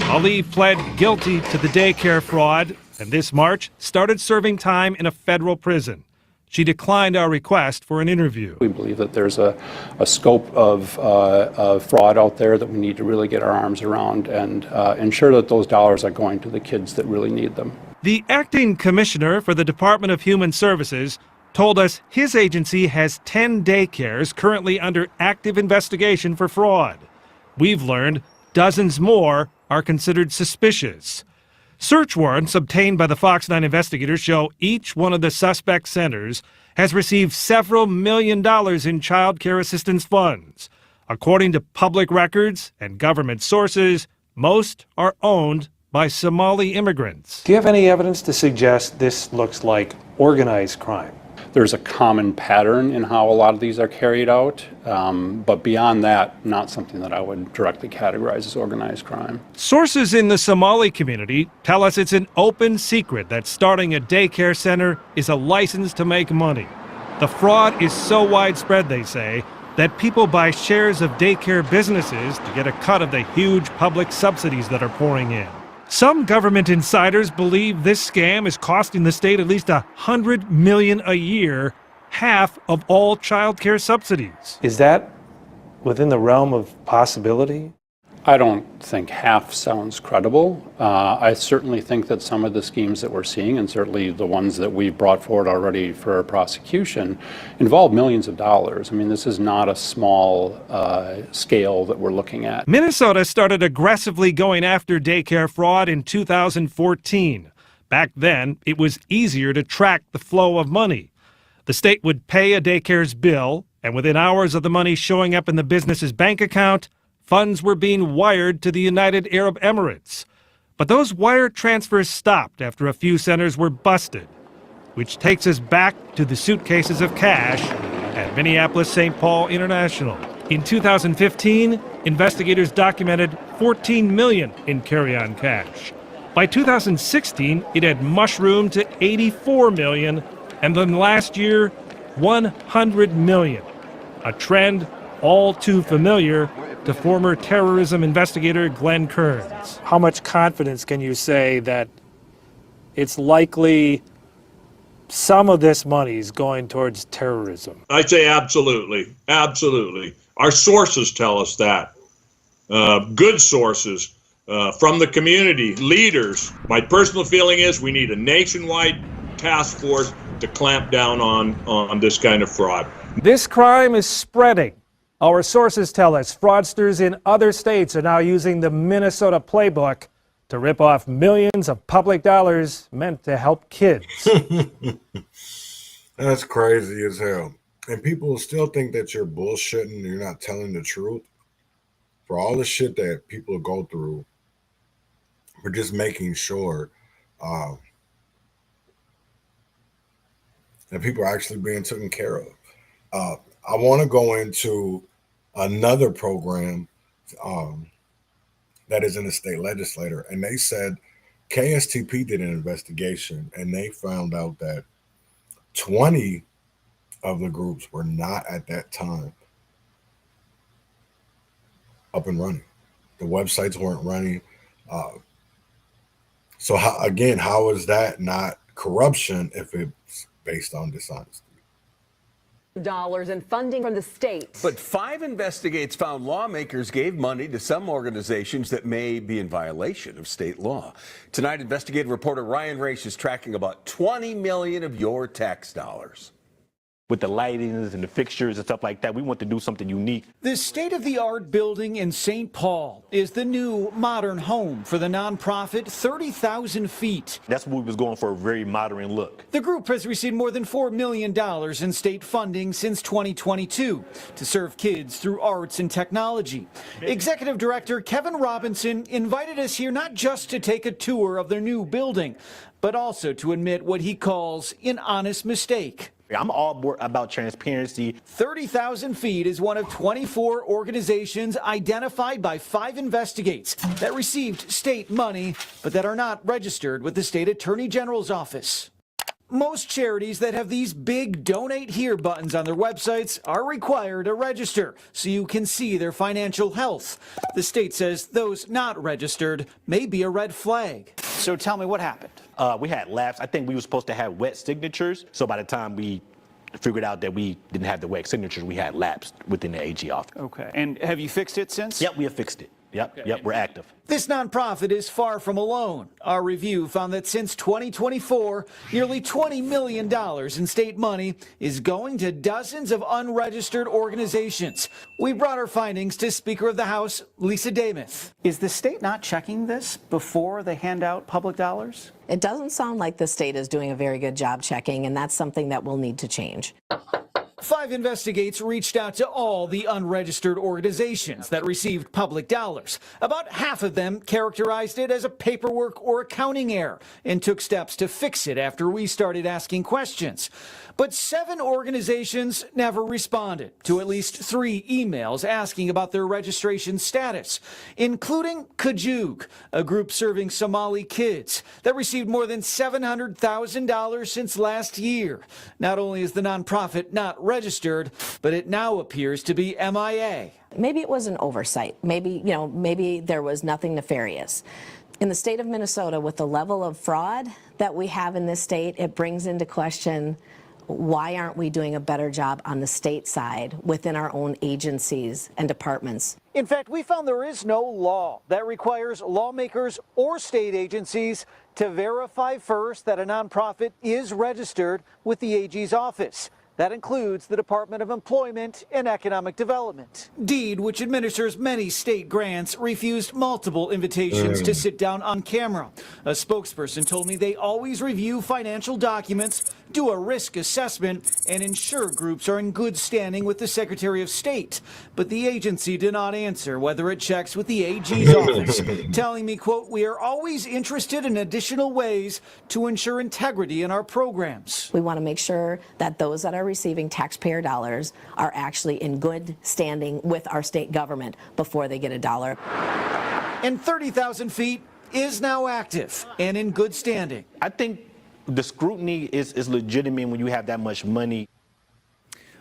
Ali pled guilty to the daycare fraud and this March started serving time in a federal prison. She declined our request for an interview. We believe that there's a scope of fraud out there that we need to really get our arms around and ensure that those dollars are going to the kids that really need them. The acting commissioner for the Department of Human Services told us his agency has 10 daycares currently under active investigation for fraud. We've learned dozens more are considered suspicious. Search warrants obtained by the Fox 9 investigators show each one of the suspect centers has received several $1 million in child care assistance funds. According to public records and government sources, most are owned by Somali immigrants. Do you have any evidence to suggest this looks like organized crime? There's a common pattern in how a lot of these are carried out, but beyond that, not something that I would directly categorize as organized crime. Sources in the Somali community tell us it's an open secret that starting a daycare center is a license to make money. The fraud is so widespread, they say, that people buy shares of daycare businesses to get a cut of the huge public subsidies that are pouring in. Some government insiders believe this scam is costing the state at least $100 million a year, half of all child care subsidies. Is that within the realm of possibility? I don't think half sounds credible. I certainly think that some of the schemes that we're seeing, and certainly the ones that we've brought forward already for prosecution, involve millions of dollars. I mean, this is not a small scale that we're looking at. Minnesota started aggressively going after daycare fraud in 2014. Back then, it was easier to track the flow of money. The state would pay a daycare's bill, And within hours of the money showing up in the business's bank account, funds were being wired to the United Arab Emirates. But those wire transfers stopped after a few centers were busted, which takes us back to the suitcases of cash at Minneapolis St. Paul International. In 2015, investigators documented $14 million in carry-on cash. By 2016, it had mushroomed to $84 million, and then last year, $100 million. A trend all too familiar to former terrorism investigator Glenn Kearns. How much confidence can you say that it's likely some of this money is going towards terrorism? I'd say absolutely, absolutely. Our sources tell us that. Good sources from the community, leaders. My personal feeling is we need a nationwide task force to clamp down on this kind of fraud. This crime is spreading. Our sources tell us fraudsters in other states are now using the Minnesota playbook to rip off millions of public dollars meant to help kids. That's crazy as hell. And people still think that you're bullshitting and you're not telling the truth. For all the shit that people go through, we're just making sure that people are actually being taken care of. I want to go into another program that is in the state legislature, and they said KSTP did an investigation, and they found out that 20 of the groups were not at that time up and running. The websites weren't running. So how is that not corruption if it's based on dishonesty? Dollars in funding from the state. But 5 investigates found lawmakers gave money to some organizations that may be in violation of state law. Tonight, investigative reporter Ryan Race is tracking about 20 million of your tax dollars. With the lightings and the fixtures and stuff like that, we want to do something unique. This state-of-the-art building in St. Paul is the new modern home for the nonprofit 30,000 Feet. That's what we was going for, a very modern look. The group has received more than $4 million in state funding since 2022 to serve kids through arts and technology. Executive Director Kevin Robinson invited us here not just to take a tour of their new building, but also to admit what he calls an honest mistake. I'm all about transparency. 30,000 Feet is one of 24 organizations identified by 5 investigates that received state money, but that are not registered with the state attorney general's office. Most charities that have these big Donate Here buttons on their websites are required to register so you can see their financial health. The state says those not registered may be a red flag. So tell me what happened. We had lapse. I think we were supposed to have wet signatures. So by the time we figured out that we didn't have the wet signatures, we had lapsed within the AG office. Okay. And have you fixed it since? Yep, we have fixed it. Yep, we're active. This nonprofit is far from alone. Our review found that since 2024, nearly $20 million in state money is going to dozens of unregistered organizations. We brought our findings to Speaker of the House, Lisa Damuth. Is the state not checking this before they hand out public dollars? It doesn't sound like the state is doing a very good job checking, and that's something that will need to change. 5 investigates reached out to all the unregistered organizations that received public dollars. About half of them characterized it as a paperwork or accounting error and took steps to fix it after we started asking questions. But 7 organizations never responded to at least 3 emails asking about their registration status, including Kajug, a group serving Somali kids that received more than $700,000 since last year. Not only is the nonprofit not registered, but it now appears to be MIA. Maybe it was an oversight. Maybe there was nothing nefarious. In the state of Minnesota, with the level of fraud that we have in this state, it brings into question, why aren't we doing a better job on the state side within our own agencies and departments? In fact, we found there is no law that requires lawmakers or state agencies to verify first that a nonprofit is registered with the AG's office. That includes the Department of Employment and Economic Development. DEED, which administers many state grants, refused multiple invitations to sit down on camera. A spokesperson told me they always review financial documents, do a risk assessment, and ensure groups are in good standing with the Secretary of State. But the agency did not answer whether it checks with the AG's office, telling me, quote, "We are always interested in additional ways to ensure integrity in our programs." We want to make sure that those that are receiving taxpayer dollars are actually in good standing with our state government before they get a dollar. And 30,000 feet is now active and in good standing. I think the scrutiny is legitimate when you have that much money.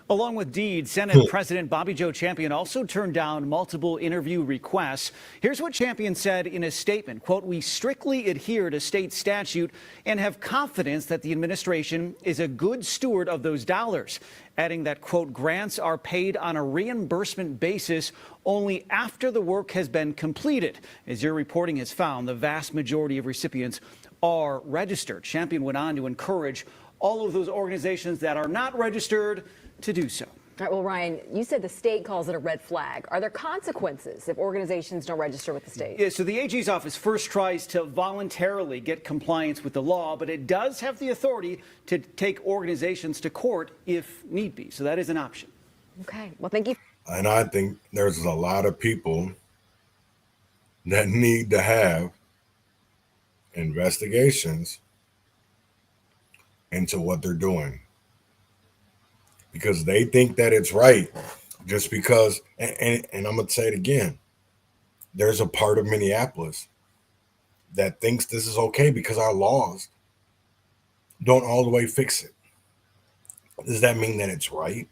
Along with DEED, Senate President Bobby Joe Champion also turned down multiple interview requests. Here's what Champion said in a statement, quote, "We strictly adhere to state statute and have confidence that the administration is a good steward of those dollars," adding that, quote, "grants are paid on a reimbursement basis only after the work has been completed." As your reporting has found, the vast majority of recipients are registered. Champion went on to encourage all of those organizations that are not registered to do so. All right, well, Ryan, you said the state calls it a red flag. Are there consequences if organizations don't register with the state? Yeah, so the AG's office first tries to voluntarily get compliance with the law, but it does have the authority to take organizations to court if need be. So that is an option. Okay, well, thank you. And I think there's a lot of people that need to have investigations into what they're doing, because they think that it's right just because, and I'm going to say it again, there's a part of Minneapolis that thinks this is okay because our laws don't all the way fix it. Does that mean that it's right?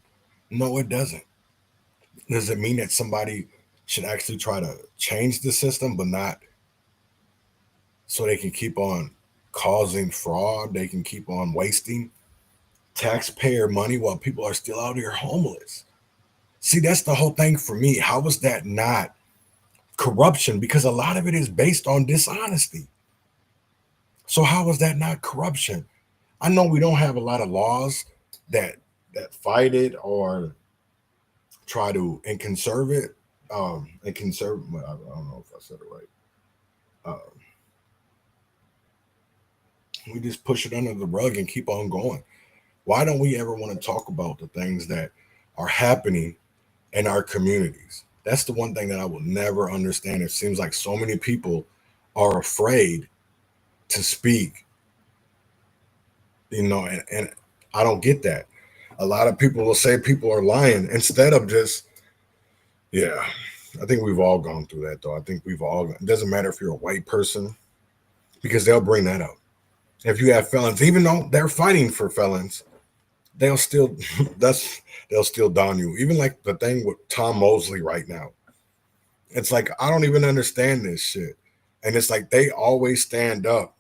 No, it doesn't. Does it mean that somebody should actually try to change the system, but not so they can keep on causing fraud, they can keep on wasting taxpayer money while people are still out here homeless? See, that's the whole thing for me. How is that not corruption? Because a lot of it is based on dishonesty. So how is that not corruption? I know we don't have a lot of laws that fight it or try to and conserve it. I don't know if I said it right. We just push it under the rug and keep on going. Why don't we ever want to talk about the things that are happening in our communities? That's the one thing that I will never understand. It seems like so many people are afraid to speak, and I don't get that. A lot of people will say people are lying instead of just, yeah, I think we've all gone through that though. I think we've all, it doesn't matter if you're a white person, because they'll bring that up. If you have felons, even though they're fighting for felons, they'll still down you. Even like the thing with Tom Mosley right now. It's like, I don't even understand this shit. And it's like they always stand up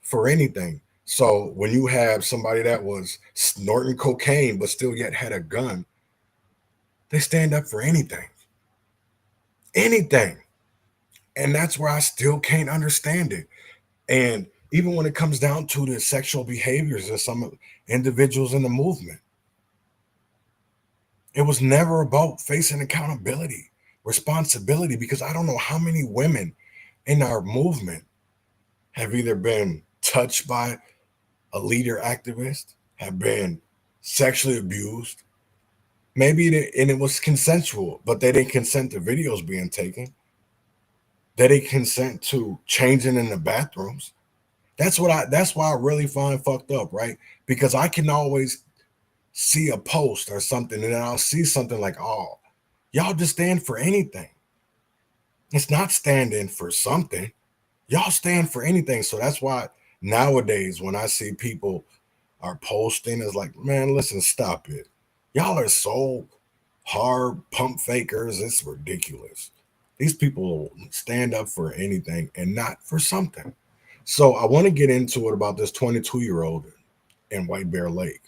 for anything. So when you have somebody that was snorting cocaine but still yet had a gun, they stand up for anything. Anything. And that's where I still can't understand it. And even when it comes down to the sexual behaviors of some individuals in the movement, it was never about facing accountability, responsibility, because I don't know how many women in our movement have either been touched by a leader activist, have been sexually abused. Maybe it was consensual, but they didn't consent to videos being taken. They didn't consent to changing in the bathrooms. That's why I really find fucked up, right? Because I can always see a post or something, and then I'll see something like, oh, y'all just stand for anything. It's not standing for something. Y'all stand for anything. So that's why nowadays when I see people are posting, it's like, man, listen, stop it. Y'all are so hard pump fakers. It's ridiculous. These people stand up for anything and not for something. So I want to get into it about this 22-year-old in White Bear Lake.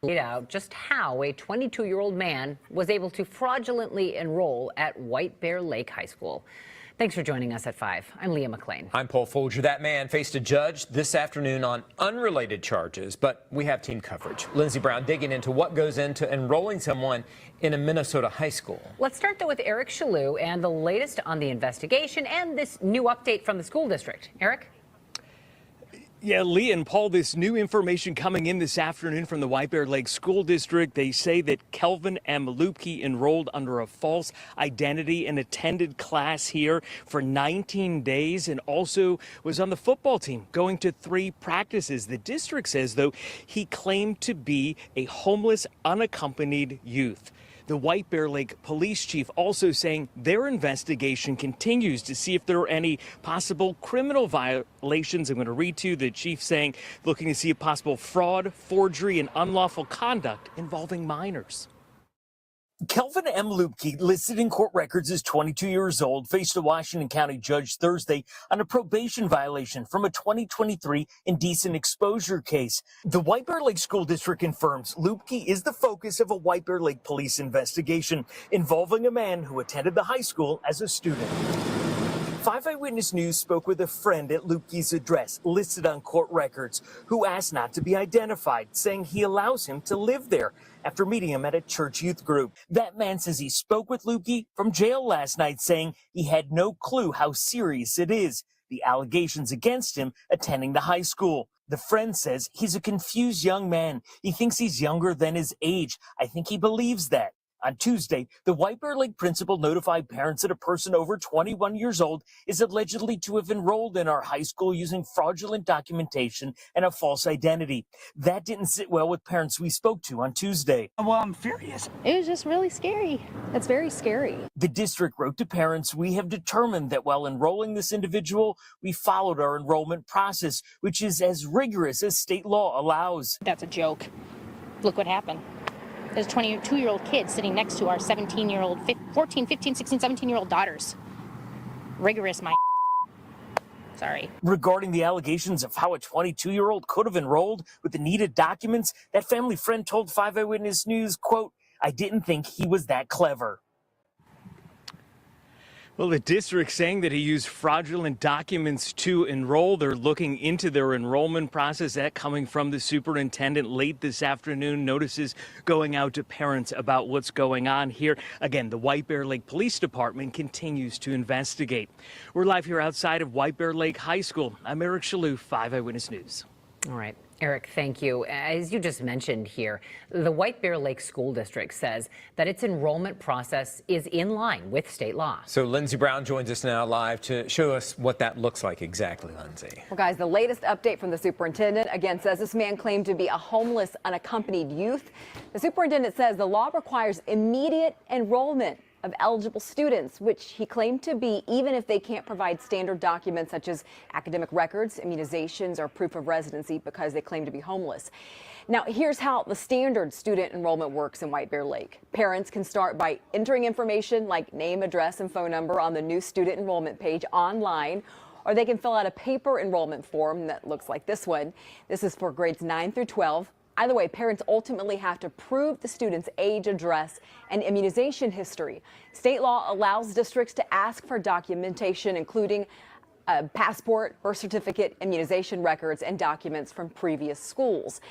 Out just how a 22-year-old man was able to fraudulently enroll at White Bear Lake High School. Thanks for joining us at 5. I'm Leah McLean. I'm Paul Folger. That man faced a judge this afternoon on unrelated charges, but we have team coverage. Lindsey Brown digging into what goes into enrolling someone in a Minnesota high school. Let's start, though, with Eric Chaloux and the latest on the investigation and this new update from the school district. Eric? Yeah, Lee and Paul, this new information coming in this afternoon from the White Bear Lake School District. They say that Kelvin M. Lupke enrolled under a false identity and attended class here for 19 days and also was on the football team going to 3 practices. The district says, though, he claimed to be a homeless, unaccompanied youth. The White Bear Lake police chief also saying their investigation continues to see if there are any possible criminal violations. I'm going to read to you the chief saying, looking to see a possible fraud, forgery, and unlawful conduct involving minors. Kelvin M. Lupke, listed in court records as 22 years old, faced a Washington County judge Thursday on a probation violation from a 2023 indecent exposure case. The White Bear Lake School District confirms Lupke is the focus of a White Bear Lake police investigation involving a man who attended the high school as a student. 5 Eyewitness News spoke with a friend at Lupke's address, listed on court records, who asked not to be identified, saying he allows him to live there after meeting him at a church youth group. That man says he spoke with Lupke from jail last night, saying he had no clue how serious it is, the allegations against him attending the high school. The friend says he's a confused young man. He thinks he's younger than his age. I think he believes that. On Tuesday, the White Bear Lake principal notified parents that a person over 21 years old is allegedly to have enrolled in our high school using fraudulent documentation and a false identity. That didn't sit well with parents we spoke to on Tuesday. Well, I'm furious. It was just really scary. That's very scary. The district wrote to parents, we have determined that while enrolling this individual, we followed our enrollment process, which is as rigorous as state law allows. That's a joke. Look what happened. There's a 22-year-old kid sitting next to our 17-year-old, 14, 15, 16, 17-year-old daughters. Rigorous, my sorry. Regarding the allegations of how a 22-year-old could have enrolled with the needed documents, that family friend told 5 Eyewitness News, quote, I didn't think he was that clever. Well, the district saying that he used fraudulent documents to enroll. They're looking into their enrollment process. That coming from the superintendent late this afternoon. Notices going out to parents about what's going on here. Again, the White Bear Lake Police Department continues to investigate. We're live here outside of White Bear Lake High School. I'm Eric Chaloux, 5 Eyewitness News. All right. Eric, thank you. As you just mentioned here, the White Bear Lake School District says that its enrollment process is in line with state law. So Lindsey Brown joins us now live to show us what that looks like exactly, Lindsey. Well, guys, the latest update from the superintendent again says this man claimed to be a homeless, unaccompanied youth. The superintendent says the law requires immediate enrollment of eligible students, which he claimed to be even if they can't provide standard documents such as academic records, immunizations, or proof of residency because they claim to be homeless. Now, here's how the standard student enrollment works in White Bear Lake. Parents can start by entering information like name, address, and phone number on the new student enrollment page online, or they can fill out a paper enrollment form that looks like this one. This is for grades 9 through 12. Either way, parents ultimately have to prove the student's age, address, and immunization history. State law allows districts to ask for documentation, including a passport, birth certificate, immunization records, and documents from previous schools.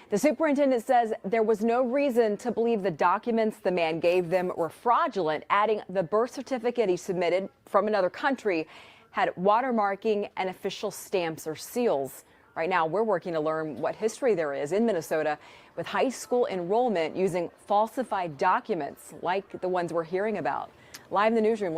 The superintendent says there was no reason to believe the documents the man gave them were fraudulent, adding the birth certificate he submitted from another country had watermarking and official stamps or seals. Right now, we're working to learn what history there is in Minnesota with high school enrollment using falsified documents like the ones we're hearing about. Live in the newsroom.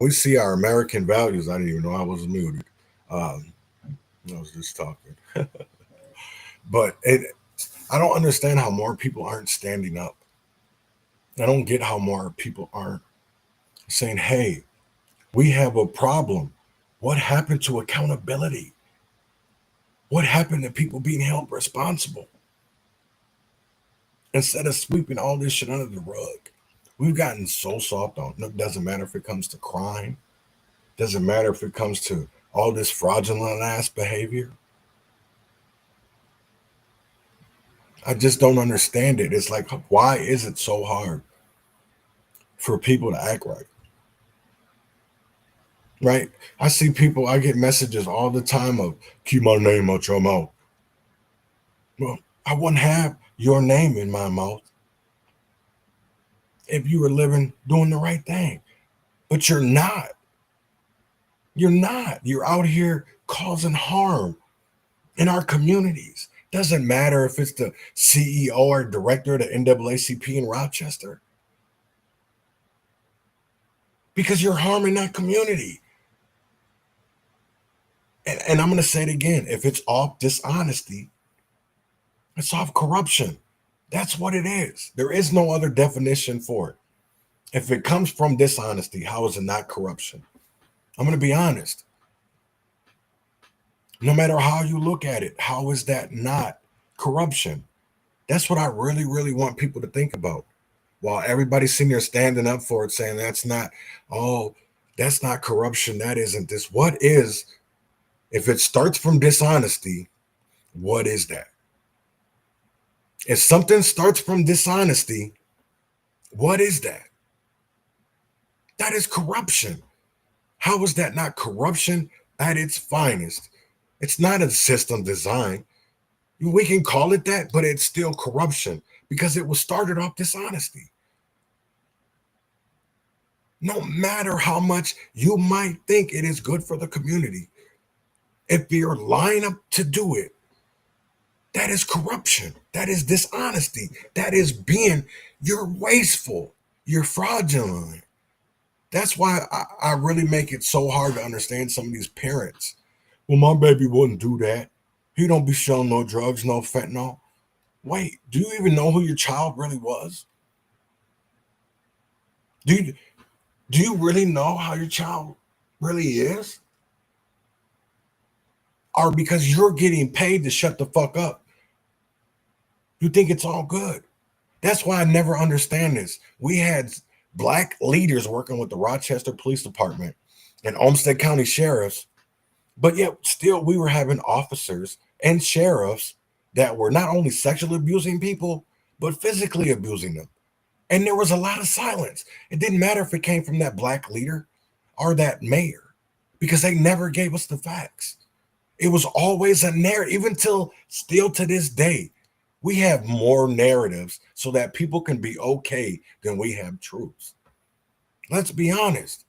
We see our American values. I didn't even know I was muted. I was just talking. But I don't understand how more people aren't standing up. I don't get how more people aren't saying, hey, we have a problem. What happened to accountability? What happened to people being held responsible? Instead of sweeping all this shit under the rug, we've gotten so soft on it. Doesn't matter if it comes to crime. Doesn't matter if it comes to all this fraudulent ass behavior. I just don't understand it. It's like, why is it so hard for people to act right? Right? I see people, I get messages all the time of, keep my name out your mouth. Well, I wouldn't have your name in my mouth if you were living, doing the right thing. But you're not. You're not. You're out here causing harm in our communities. Doesn't matter if it's the CEO or director of the NAACP in Rochester. Because you're harming that community. And I'm going to say it again. If it's off dishonesty, it's off corruption. That's what it is. There is no other definition for it. If it comes from dishonesty, how is it not corruption? I'm going to be honest. No matter how you look at it, how is that not corruption? That's what I really, really want people to think about. While everybody's sitting there standing up for it, saying that's not corruption, that isn't this. What is, if it starts from dishonesty, what is that? If something starts from dishonesty, what is that? That is corruption. How is that not corruption at its finest? It's not a system design. We can call it that, but it's still corruption because it was started off dishonesty. No matter how much you might think it is good for the community, if you're lying up to do it, that is corruption. That is dishonesty. That is you're wasteful. You're fraudulent. That's why I really make it so hard to understand some of these parents. Well, my baby wouldn't do that. He don't be selling no drugs, no fentanyl. Wait, do you even know who your child really was? Do you really know how your child really is? Or because you're getting paid to shut the fuck up, you think it's all good? That's why I never understand this. We had Black leaders working with the Rochester Police Department and Olmsted County sheriffs, but yet still we were having officers and sheriffs that were not only sexually abusing people, but physically abusing them. And there was a lot of silence. It didn't matter if it came from that Black leader or that mayor, because they never gave us the facts. It was always a narrative, even still to this day. We have more narratives so that people can be okay than we have truths. Let's be honest.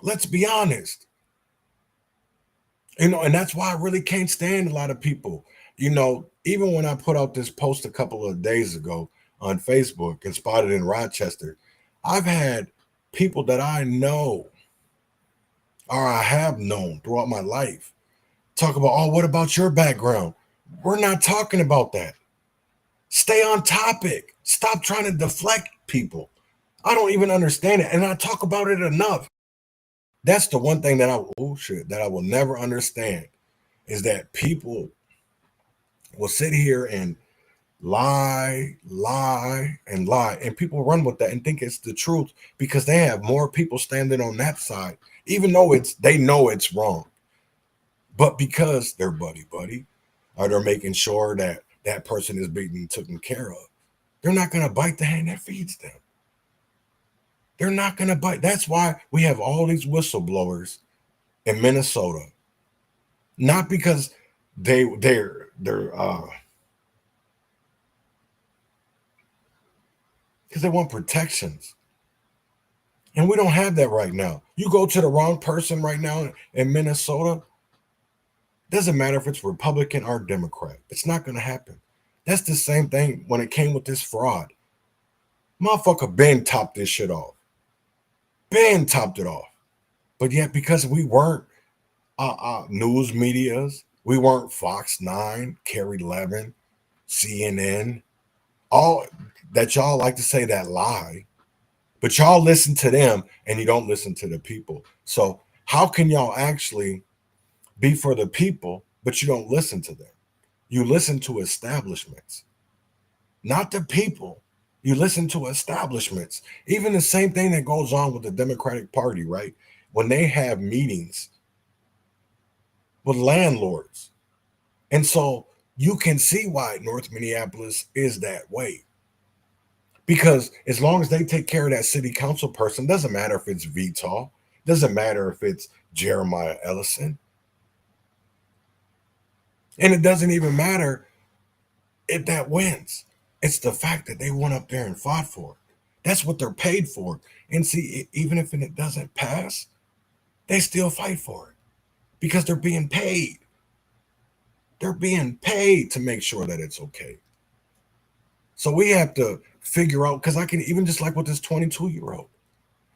Let's be honest. And that's why I really can't stand a lot of people. Even when I put out this post a couple of days ago on Facebook and Spotted in Rochester, I've had people that I know or I have known throughout my life talk about, oh, what about your background? We're not talking about that. Stay on topic. Stop trying to deflect people. I don't even understand it. And I talk about it enough. That's the one thing that I will never understand is that people will sit here and lie, and people run with that and think it's the truth because they have more people standing on that side, even though they know it's wrong. But because they're buddy, or they're making sure that that person is being taken care of, they're not going to bite the hand that feeds them. They're not going to bite. That's why we have all these whistleblowers in Minnesota. Not because they're because they want protections. And we don't have that right now. You go to the wrong person right now in Minnesota, doesn't matter if it's Republican or Democrat. It's not going to happen. That's the same thing when it came with this fraud. Motherfucker Ben topped this shit off. been topped it off. But yet, because we weren't news medias, we weren't Fox 9, Carrie 11, CNN, all that y'all like to say that lie, but y'all listen to them and you don't listen to the people. So how can y'all actually be for the people, but you don't listen to them? You listen to establishments, not the people. You listen to establishments. Even the same thing that goes on with the Democratic Party, right? When they have meetings with landlords. And so you can see why North Minneapolis is that way. Because as long as they take care of that city council person, doesn't matter if it's Vital, doesn't matter if it's Jeremiah Ellison. And it doesn't even matter if that wins. It's the fact that they went up there and fought for it. That's what they're paid for. And see, even if it doesn't pass, they still fight for it because they're being paid. They're being paid to make sure that it's okay. So we have to figure out, because I can even just like with this 22-year-old,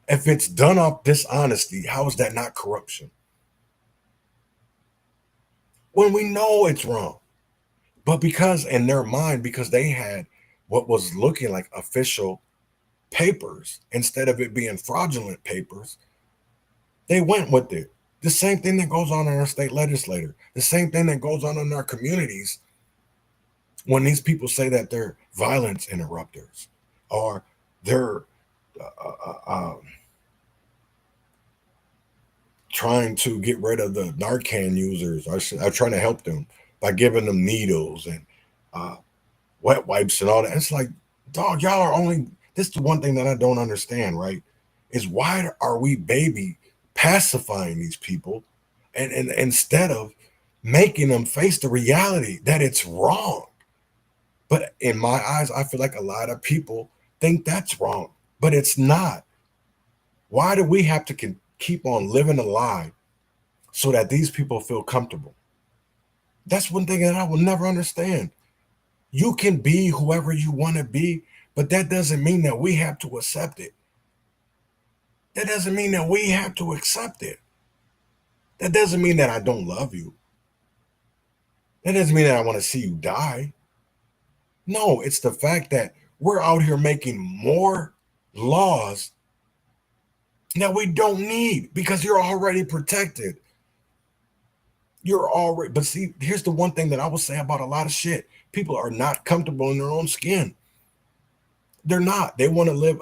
if it's done off dishonesty, how is that not corruption? When we know it's wrong. But because in their mind, because they had what was looking like official papers, instead of it being fraudulent papers, they went with it. The same thing that goes on in our state legislature, the same thing that goes on in our communities when these people say that they're violence interrupters or they're trying to get rid of the Narcan users or trying to help them by giving them needles and wet wipes and all that. It's like, dog, y'all are only, this is the one thing that I don't understand, right? Is why are we baby pacifying these people and instead of making them face the reality that it's wrong? But in my eyes, I feel like a lot of people think that's wrong, but it's not. Why do we have to keep on living a lie so that these people feel comfortable? That's one thing that I will never understand. You can be whoever you want to be, but that doesn't mean that we have to accept it. That doesn't mean that we have to accept it. That doesn't mean that I don't love you. That doesn't mean that I want to see you die. No, it's the fact that we're out here making more laws that we don't need because you're already protected. You're already, but see, here's the one thing that I will say about a lot of shit. People are not comfortable in their own skin. They're not. They want to live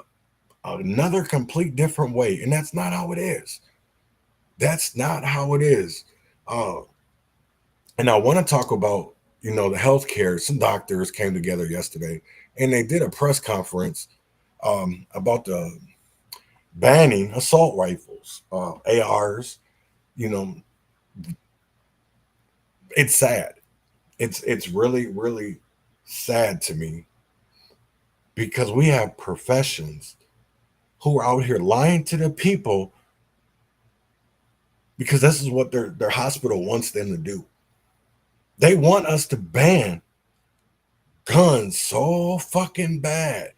another complete different way. And that's not how it is. That's not how it is. And I want to talk about, the healthcare. Some doctors came together yesterday and they did a press conference about the banning assault rifles, ARs. It's sad. It's really, really sad to me because we have professions who are out here lying to the people because this is what their hospital wants them to do. They want us to ban guns so fucking bad.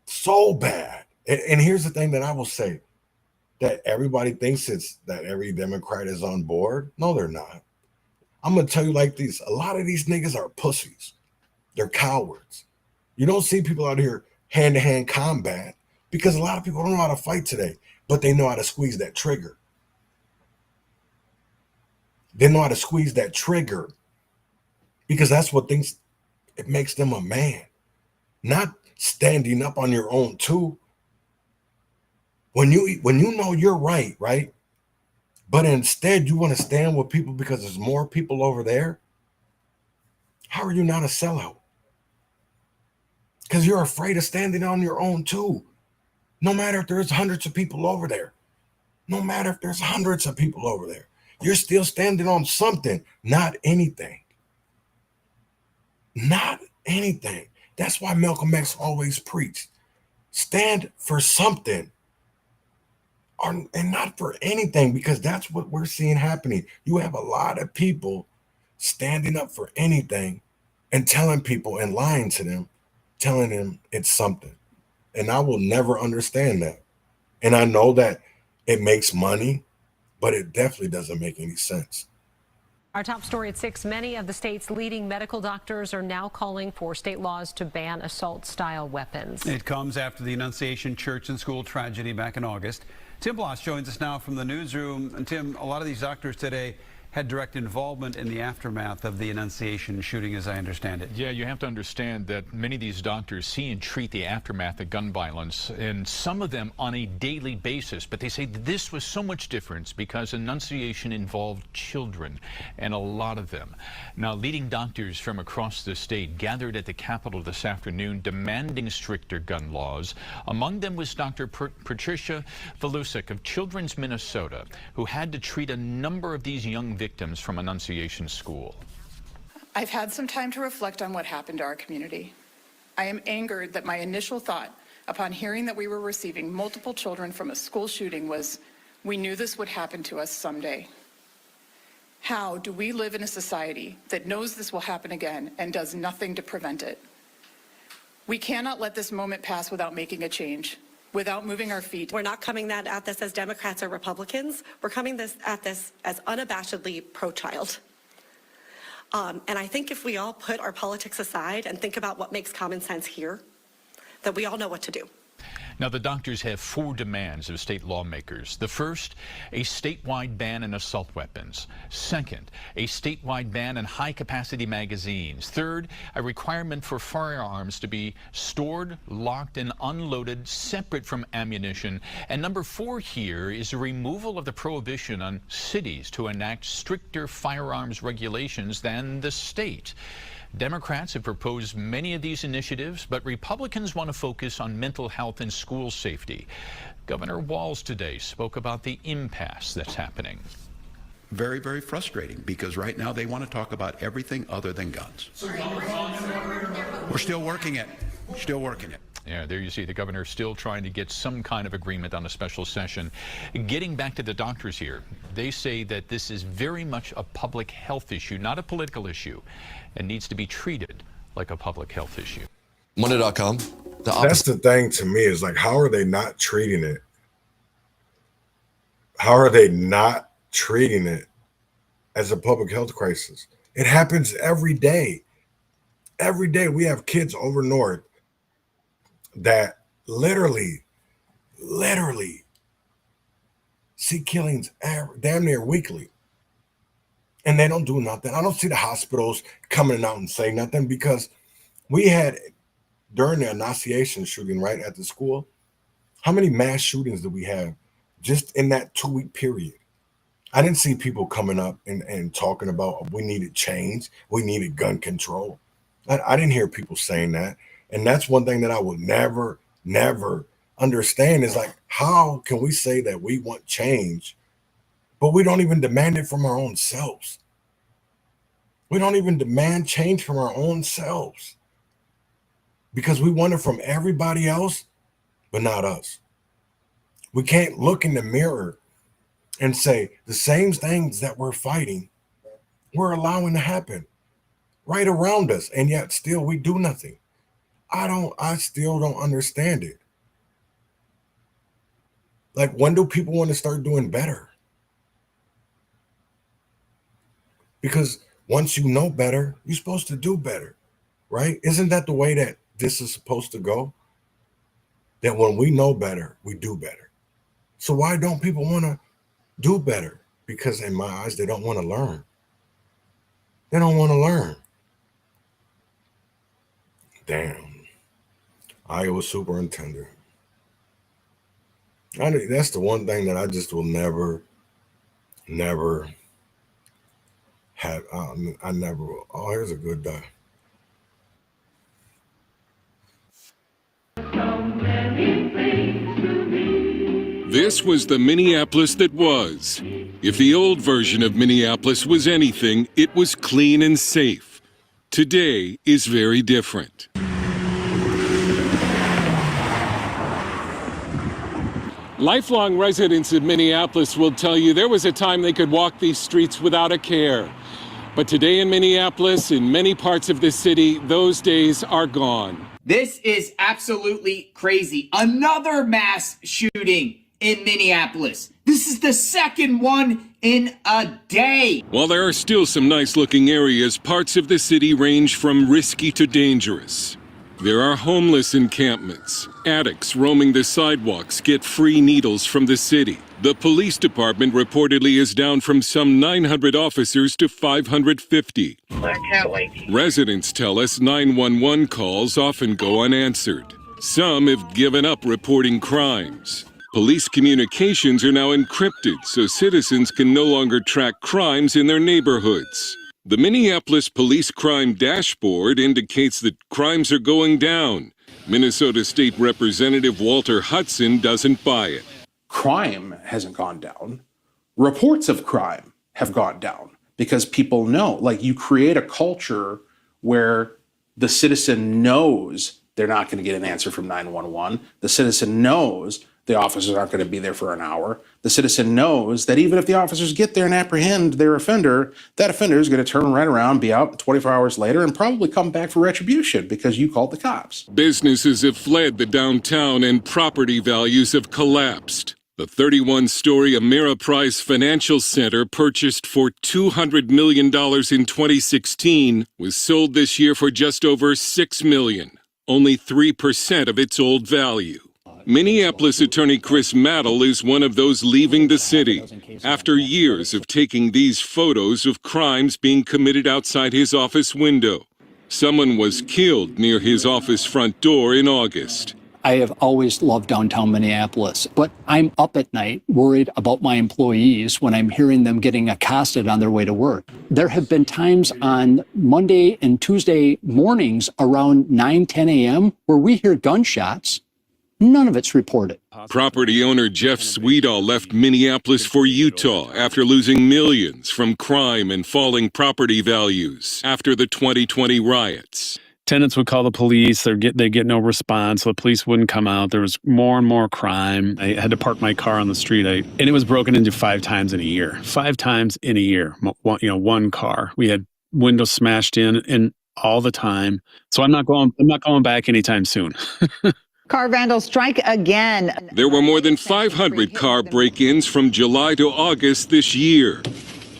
So bad. And here's the thing that I will say, that everybody thinks it's that every Democrat is on board. No, they're not. I'm going to tell you like this. A lot of these niggas are pussies. They're cowards. You don't see people out here hand-to-hand combat because a lot of people don't know how to fight today, but they know how to squeeze that trigger. They know how to squeeze that trigger because that's what it makes them a man. Not standing up on your own too. When you know you're right, but instead you want to stand with people because there's more people over there, how are you not a sellout? Because you're afraid of standing on your own too. No matter if there's hundreds of people over there. No matter if there's hundreds of people over there. You're still standing on something, not anything. Not anything. That's why Malcolm X always preached. Stand for something. And not for anything, because that's what we're seeing happening. You have a lot of people standing up for anything and telling people and lying to them, telling them it's something. And I will never understand that. And I know that it makes money, but it definitely doesn't make any sense. Our top story at 6, many of the state's leading medical doctors are now calling for state laws to ban assault-style weapons. It comes after the Annunciation Church and School tragedy back in August. Tim Bloss joins us now from the newsroom. And Tim, a lot of these doctors today had direct involvement in the aftermath of the Annunciation shooting, as I understand it. Yeah, you have to understand that many of these doctors see and treat the aftermath of gun violence, and some of them on a daily basis. But they say this was so much different because Annunciation involved children, and a lot of them. Now, leading doctors from across the state gathered at the Capitol this afternoon demanding stricter gun laws. Among them was Dr. Patricia Valusik of Children's Minnesota, who had to treat a number of these young victims from Annunciation School. I've had some time to reflect on what happened to our community. I am angered that my initial thought upon hearing that we were receiving multiple children from a school shooting was, we knew this would happen to us someday. How do we live in a society that knows this will happen again and does nothing to prevent it? We cannot let this moment pass without making a change, without moving our feet. We're not coming at this as Democrats or Republicans. We're coming at this as unabashedly pro-child. And I think if we all put our politics aside and think about what makes common sense here, that we all know what to do. Now, the doctors have 4 demands of state lawmakers. The first, a statewide ban on assault weapons. Second, a statewide ban on high-capacity magazines. Third, a requirement for firearms to be stored, locked, and unloaded separate from ammunition. And number 4 here is a removal of the prohibition on cities to enact stricter firearms regulations than the state. Democrats have proposed many of these initiatives, but Republicans want to focus on mental health and school safety. Governor Walz today spoke about the impasse that's happening. Very, very frustrating, because right now they want to talk about everything other than guns. We're still working it. Still working it. Yeah, there you see the governor still trying to get some kind of agreement on a special session. Getting back to the doctors here, they say that this is very much a public health issue, not a political issue, and needs to be treated like a public health issue. Monday.com. That's the thing to me, is like, how are they not treating it? How are they not treating it as a public health crisis? It happens every day. Every day we have kids over north that literally see killings damn near weekly. And they don't do nothing. I don't see the hospitals coming out and saying nothing, because we had, during the Annunciation shooting right at the school, how many mass shootings did we have just in that 2-week period? I didn't see people coming up and talking about we needed change, we needed gun control. I didn't hear people saying that. And that's one thing that I would never understand, is like, how can we say that we want change, but we don't even demand it from our own selves? We don't even demand change from our own selves, because we want it from everybody else, but not us. We can't look in the mirror and say the same things that we're fighting, we're allowing to happen right around us, and yet still we do nothing. I still don't understand it. Like, when do people want to start doing better? Because once you know better, you're supposed to do better, right? Isn't that the way that this is supposed to go? That when we know better, we do better. So why don't people want to do better? Because in my eyes, they don't want to learn. They don't want to learn. Damn. Iowa superintendent. That's the one thing that I just will never have. I never will. Oh, here's a good guy. This was the Minneapolis that was. If the old version of Minneapolis was anything, it was clean and safe. Today is very different. Lifelong residents of Minneapolis will tell you there was a time they could walk these streets without a care. But today in Minneapolis, in many parts of the city, those days are gone. This is absolutely crazy. Another mass shooting in Minneapolis. This is the second one in a day. While there are still some nice-looking areas, parts of the city range from risky to dangerous. There are homeless encampments. Addicts roaming the sidewalks get free needles from the city. The police department reportedly is down from some 900 officers to 550. I can't wait. Residents tell us 911 calls often go unanswered. Some have given up reporting crimes. Police communications are now encrypted so citizens can no longer track crimes in their neighborhoods. The Minneapolis Police Crime Dashboard indicates that crimes are going down. Minnesota State Representative Walter Hudson doesn't buy it. Crime hasn't gone down. Reports of crime have gone down because people know. Like, you create a culture where the citizen knows they're not going to get an answer from 911. The citizen knows the officers aren't going to be there for an hour. The citizen knows that even if the officers get there and apprehend their offender, that offender is going to turn right around, be out 24 hours later, and probably come back for retribution because you called the cops. Businesses have fled the downtown and property values have collapsed. The 31-story Ameriprise Financial Center, purchased for $200 million in 2016, was sold this year for just over $6 million, only 3% of its old value. Minneapolis attorney Chris Maddle is one of those leaving the city after years of taking these photos of crimes being committed outside his office window. Someone was killed near his office front door in August. I have always loved downtown Minneapolis, but I'm up at night worried about my employees when I'm hearing them getting accosted on their way to work. There have been times on Monday and Tuesday mornings around 9-10 a.m. where we hear gunshots. None of it's reported. Property owner Jeff Swedall left Minneapolis for Utah after losing millions from crime and falling property values after the 2020 riots. Tenants would call the police. They get no response. So the police wouldn't come out. There was more and more crime. I had to park my car on the street, and it was broken into 5 times in a year. 5 times in a year. One car. We had windows smashed in and all the time. So I'm not going back anytime soon. Car vandals strike again. There were more than 500 car break-ins from July to August this year.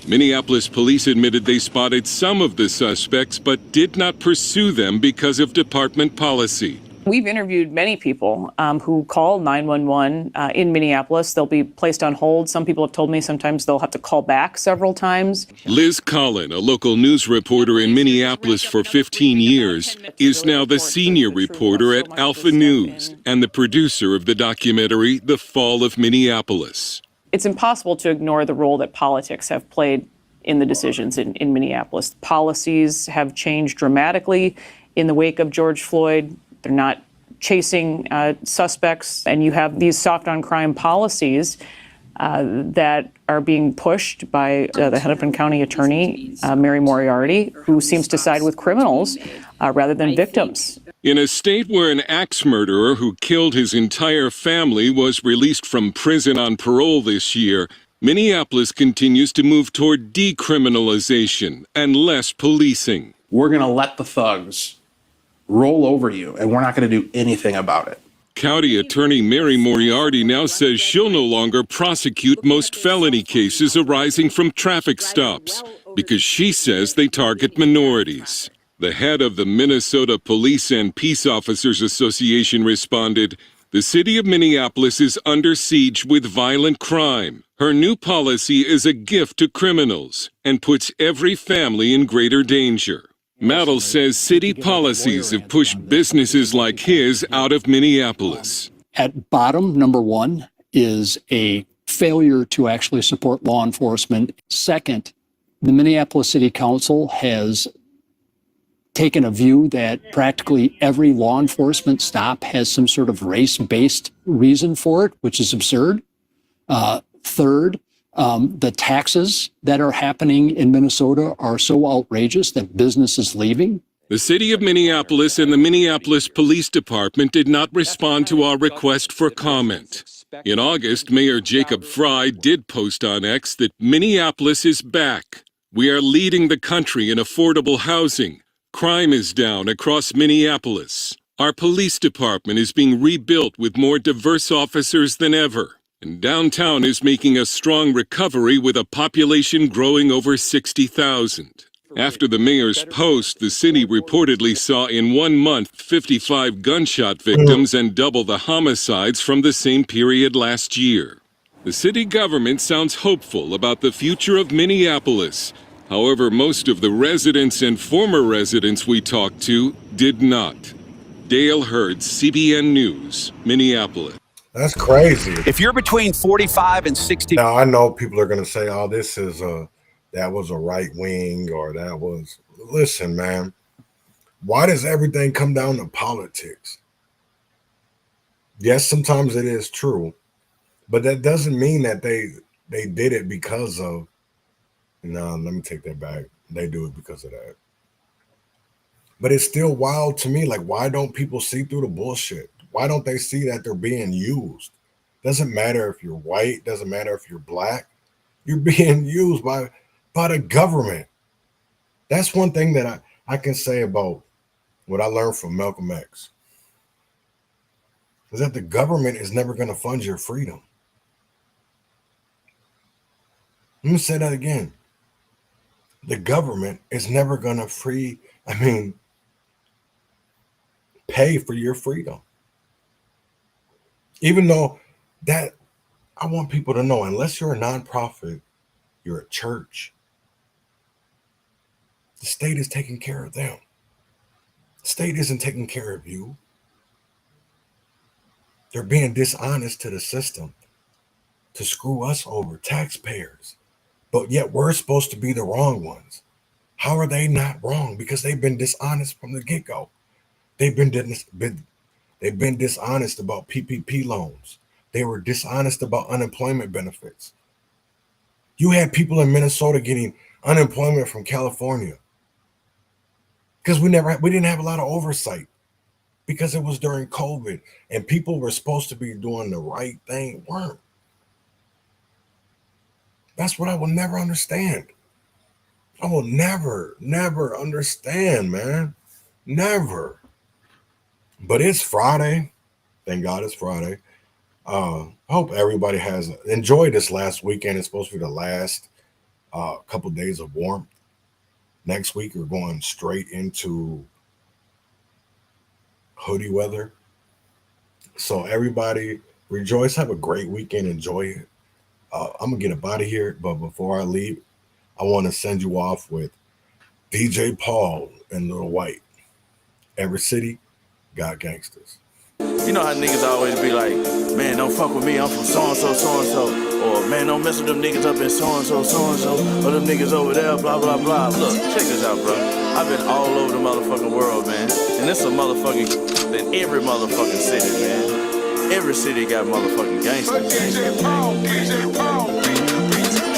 Minneapolis police admitted they spotted some of the suspects but did not pursue them because of department policy. We've interviewed many people who call 911 in Minneapolis. They'll be placed on hold. Some people have told me sometimes they'll have to call back several times. Liz Collin, a local news reporter in Minneapolis for 15 years, is now the senior reporter at Alpha News and the producer of the documentary The Fall of Minneapolis. It's impossible to ignore the role that politics have played in the decisions in Minneapolis. Policies have changed dramatically in the wake of George Floyd. They're not chasing suspects, and you have these soft on crime policies that are being pushed by the Hennepin County Attorney, Mary Moriarty, who seems to side with criminals rather than victims. In a state where an axe murderer who killed his entire family was released from prison on parole this year, Minneapolis continues to move toward decriminalization and less policing. We're going to let the thugs roll over you, and we're not going to do anything about it. County Attorney Mary Moriarty now says she'll no longer prosecute most felony cases arising from traffic stops because she says they target minorities. The head of the Minnesota Police and Peace Officers Association responded, "The city of Minneapolis is under siege with violent crime. Her new policy is a gift to criminals and puts every family in greater danger." Maddle says city policies have pushed businesses like his out of Minneapolis. At bottom, number one, is a failure to actually support law enforcement. Second, the Minneapolis City Council has taken a view that practically every law enforcement stop has some sort of race-based reason for it, which is absurd. Third, the taxes that are happening in Minnesota are so outrageous that business is leaving. The city of Minneapolis and the Minneapolis Police Department did not respond to our request for comment. In August, Mayor Jacob Fry did post on X that Minneapolis is back. We are leading the country in affordable housing. Crime is down across Minneapolis. Our police department is being rebuilt with more diverse officers than ever. And downtown is making a strong recovery with a population growing over 60,000. After the mayor's post, the city reportedly saw in 1 month 55 gunshot victims and double the homicides from the same period last year. The city government sounds hopeful about the future of Minneapolis. However, most of the residents and former residents we talked to did not. Dale Hurd, CBN News, Minneapolis. That's crazy. If you're between 45 and 60. Now, I know people are going to say, oh, this is that was a right wing or that was. Listen, man, why does everything come down to politics? Yes, sometimes it is true, but that doesn't mean that they did it because of. No, let me take that back. They do it because of that. But it's still wild to me. Like, why don't people see through the bullshit? Why don't they see that they're being used? Doesn't matter if you're white, doesn't matter if you're black. You're being used by the government. That's one thing that I can say about what I learned from Malcolm X. Is that the government is never going to fund your freedom. Let me say that again. The government is never going to pay for your freedom. Even though that, I want people to know, unless you're a nonprofit, you're a church, the state is taking care of them. The state isn't taking care of you. They're being dishonest to the system to screw us over, taxpayers. But yet we're supposed to be the wrong ones. How are they not wrong? Because they've been dishonest from the get-go. They've been dishonest about PPP loans. They were dishonest about unemployment benefits. You had people in Minnesota getting unemployment from California because we didn't have a lot of oversight because it was during COVID and people were supposed to be doing the right thing, weren't. That's what I will never understand. I will never understand, man. Never. But it's Friday. Thank God it's Friday. I hope everybody has enjoyed this last weekend. It's supposed to be the last couple days of warmth. Next week, we're going straight into hoodie weather. So everybody rejoice. Have a great weekend. Enjoy it. I'm going to get up out of here. But before I leave, I want to send you off with DJ Paul and Lil White. Every city got gangsters. You know how niggas always be like, man, don't fuck with me, I'm from so-and-so, so-and-so. Or, man, don't mess with them niggas up in so-and-so, so-and-so. Or them niggas over there, blah, blah, blah. Look, check this out, bro. I've been all over the motherfucking world, man. And this a motherfucking in every motherfucking city, man. Every city got motherfucking gangsters. DJ Paul.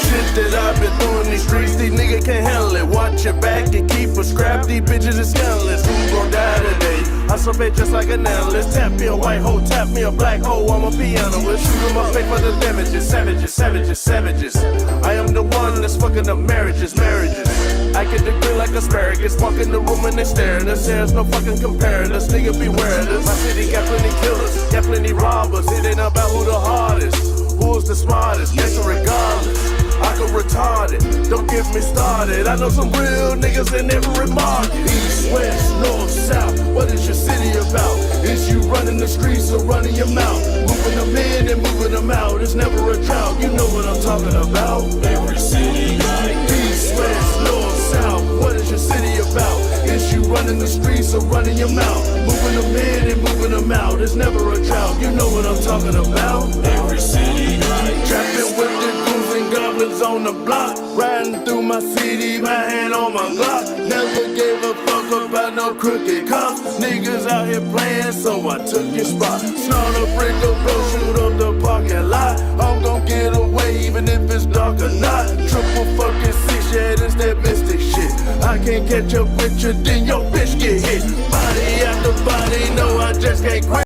Shit that I've been through in these streets, these niggas can't handle it. Watch your back and keep a scrap, these bitches is scandalous. Who gon' die today? I survey just like an analyst. Tap me a white hole, tap me a black hole, I'm a piano with. Shoot 'em up, pay for the damages. Savages. I am the one that's fucking up marriages. I get the grill like asparagus. Walk in the room and they stare at us. There's no fucking comparing us, nigga beware of us. My city got plenty killers, got plenty robbers. It ain't about who the hardest, who's the smartest. Guess regardless, I can retard it, don't get me started. I know some real niggas in every market. East, west, north, south, what is your city about? Is you running the streets or running your mouth? Moving them in and moving them out, it's never a drought. You know what I'm talking about. Every city got east, west, north, south, what is your city about? Is you running the streets or running your mouth? Moving them in and moving them out, it's never a drought. You know what I'm talking about. Every city got trapping with the goons and goblins on the block, riding through my city, my hand on my Glock. Never gave a fuck about no crooked cops. Niggas out here playing, so I took your spot. Snort a brick of blow, shoot up the parking lot. I'm gon' get away even if it's dark or not. Triple fucking six, yeah, this that mystic shit. I can't catch up with you, then your bitch get hit. Body after body, no, I just can't quit.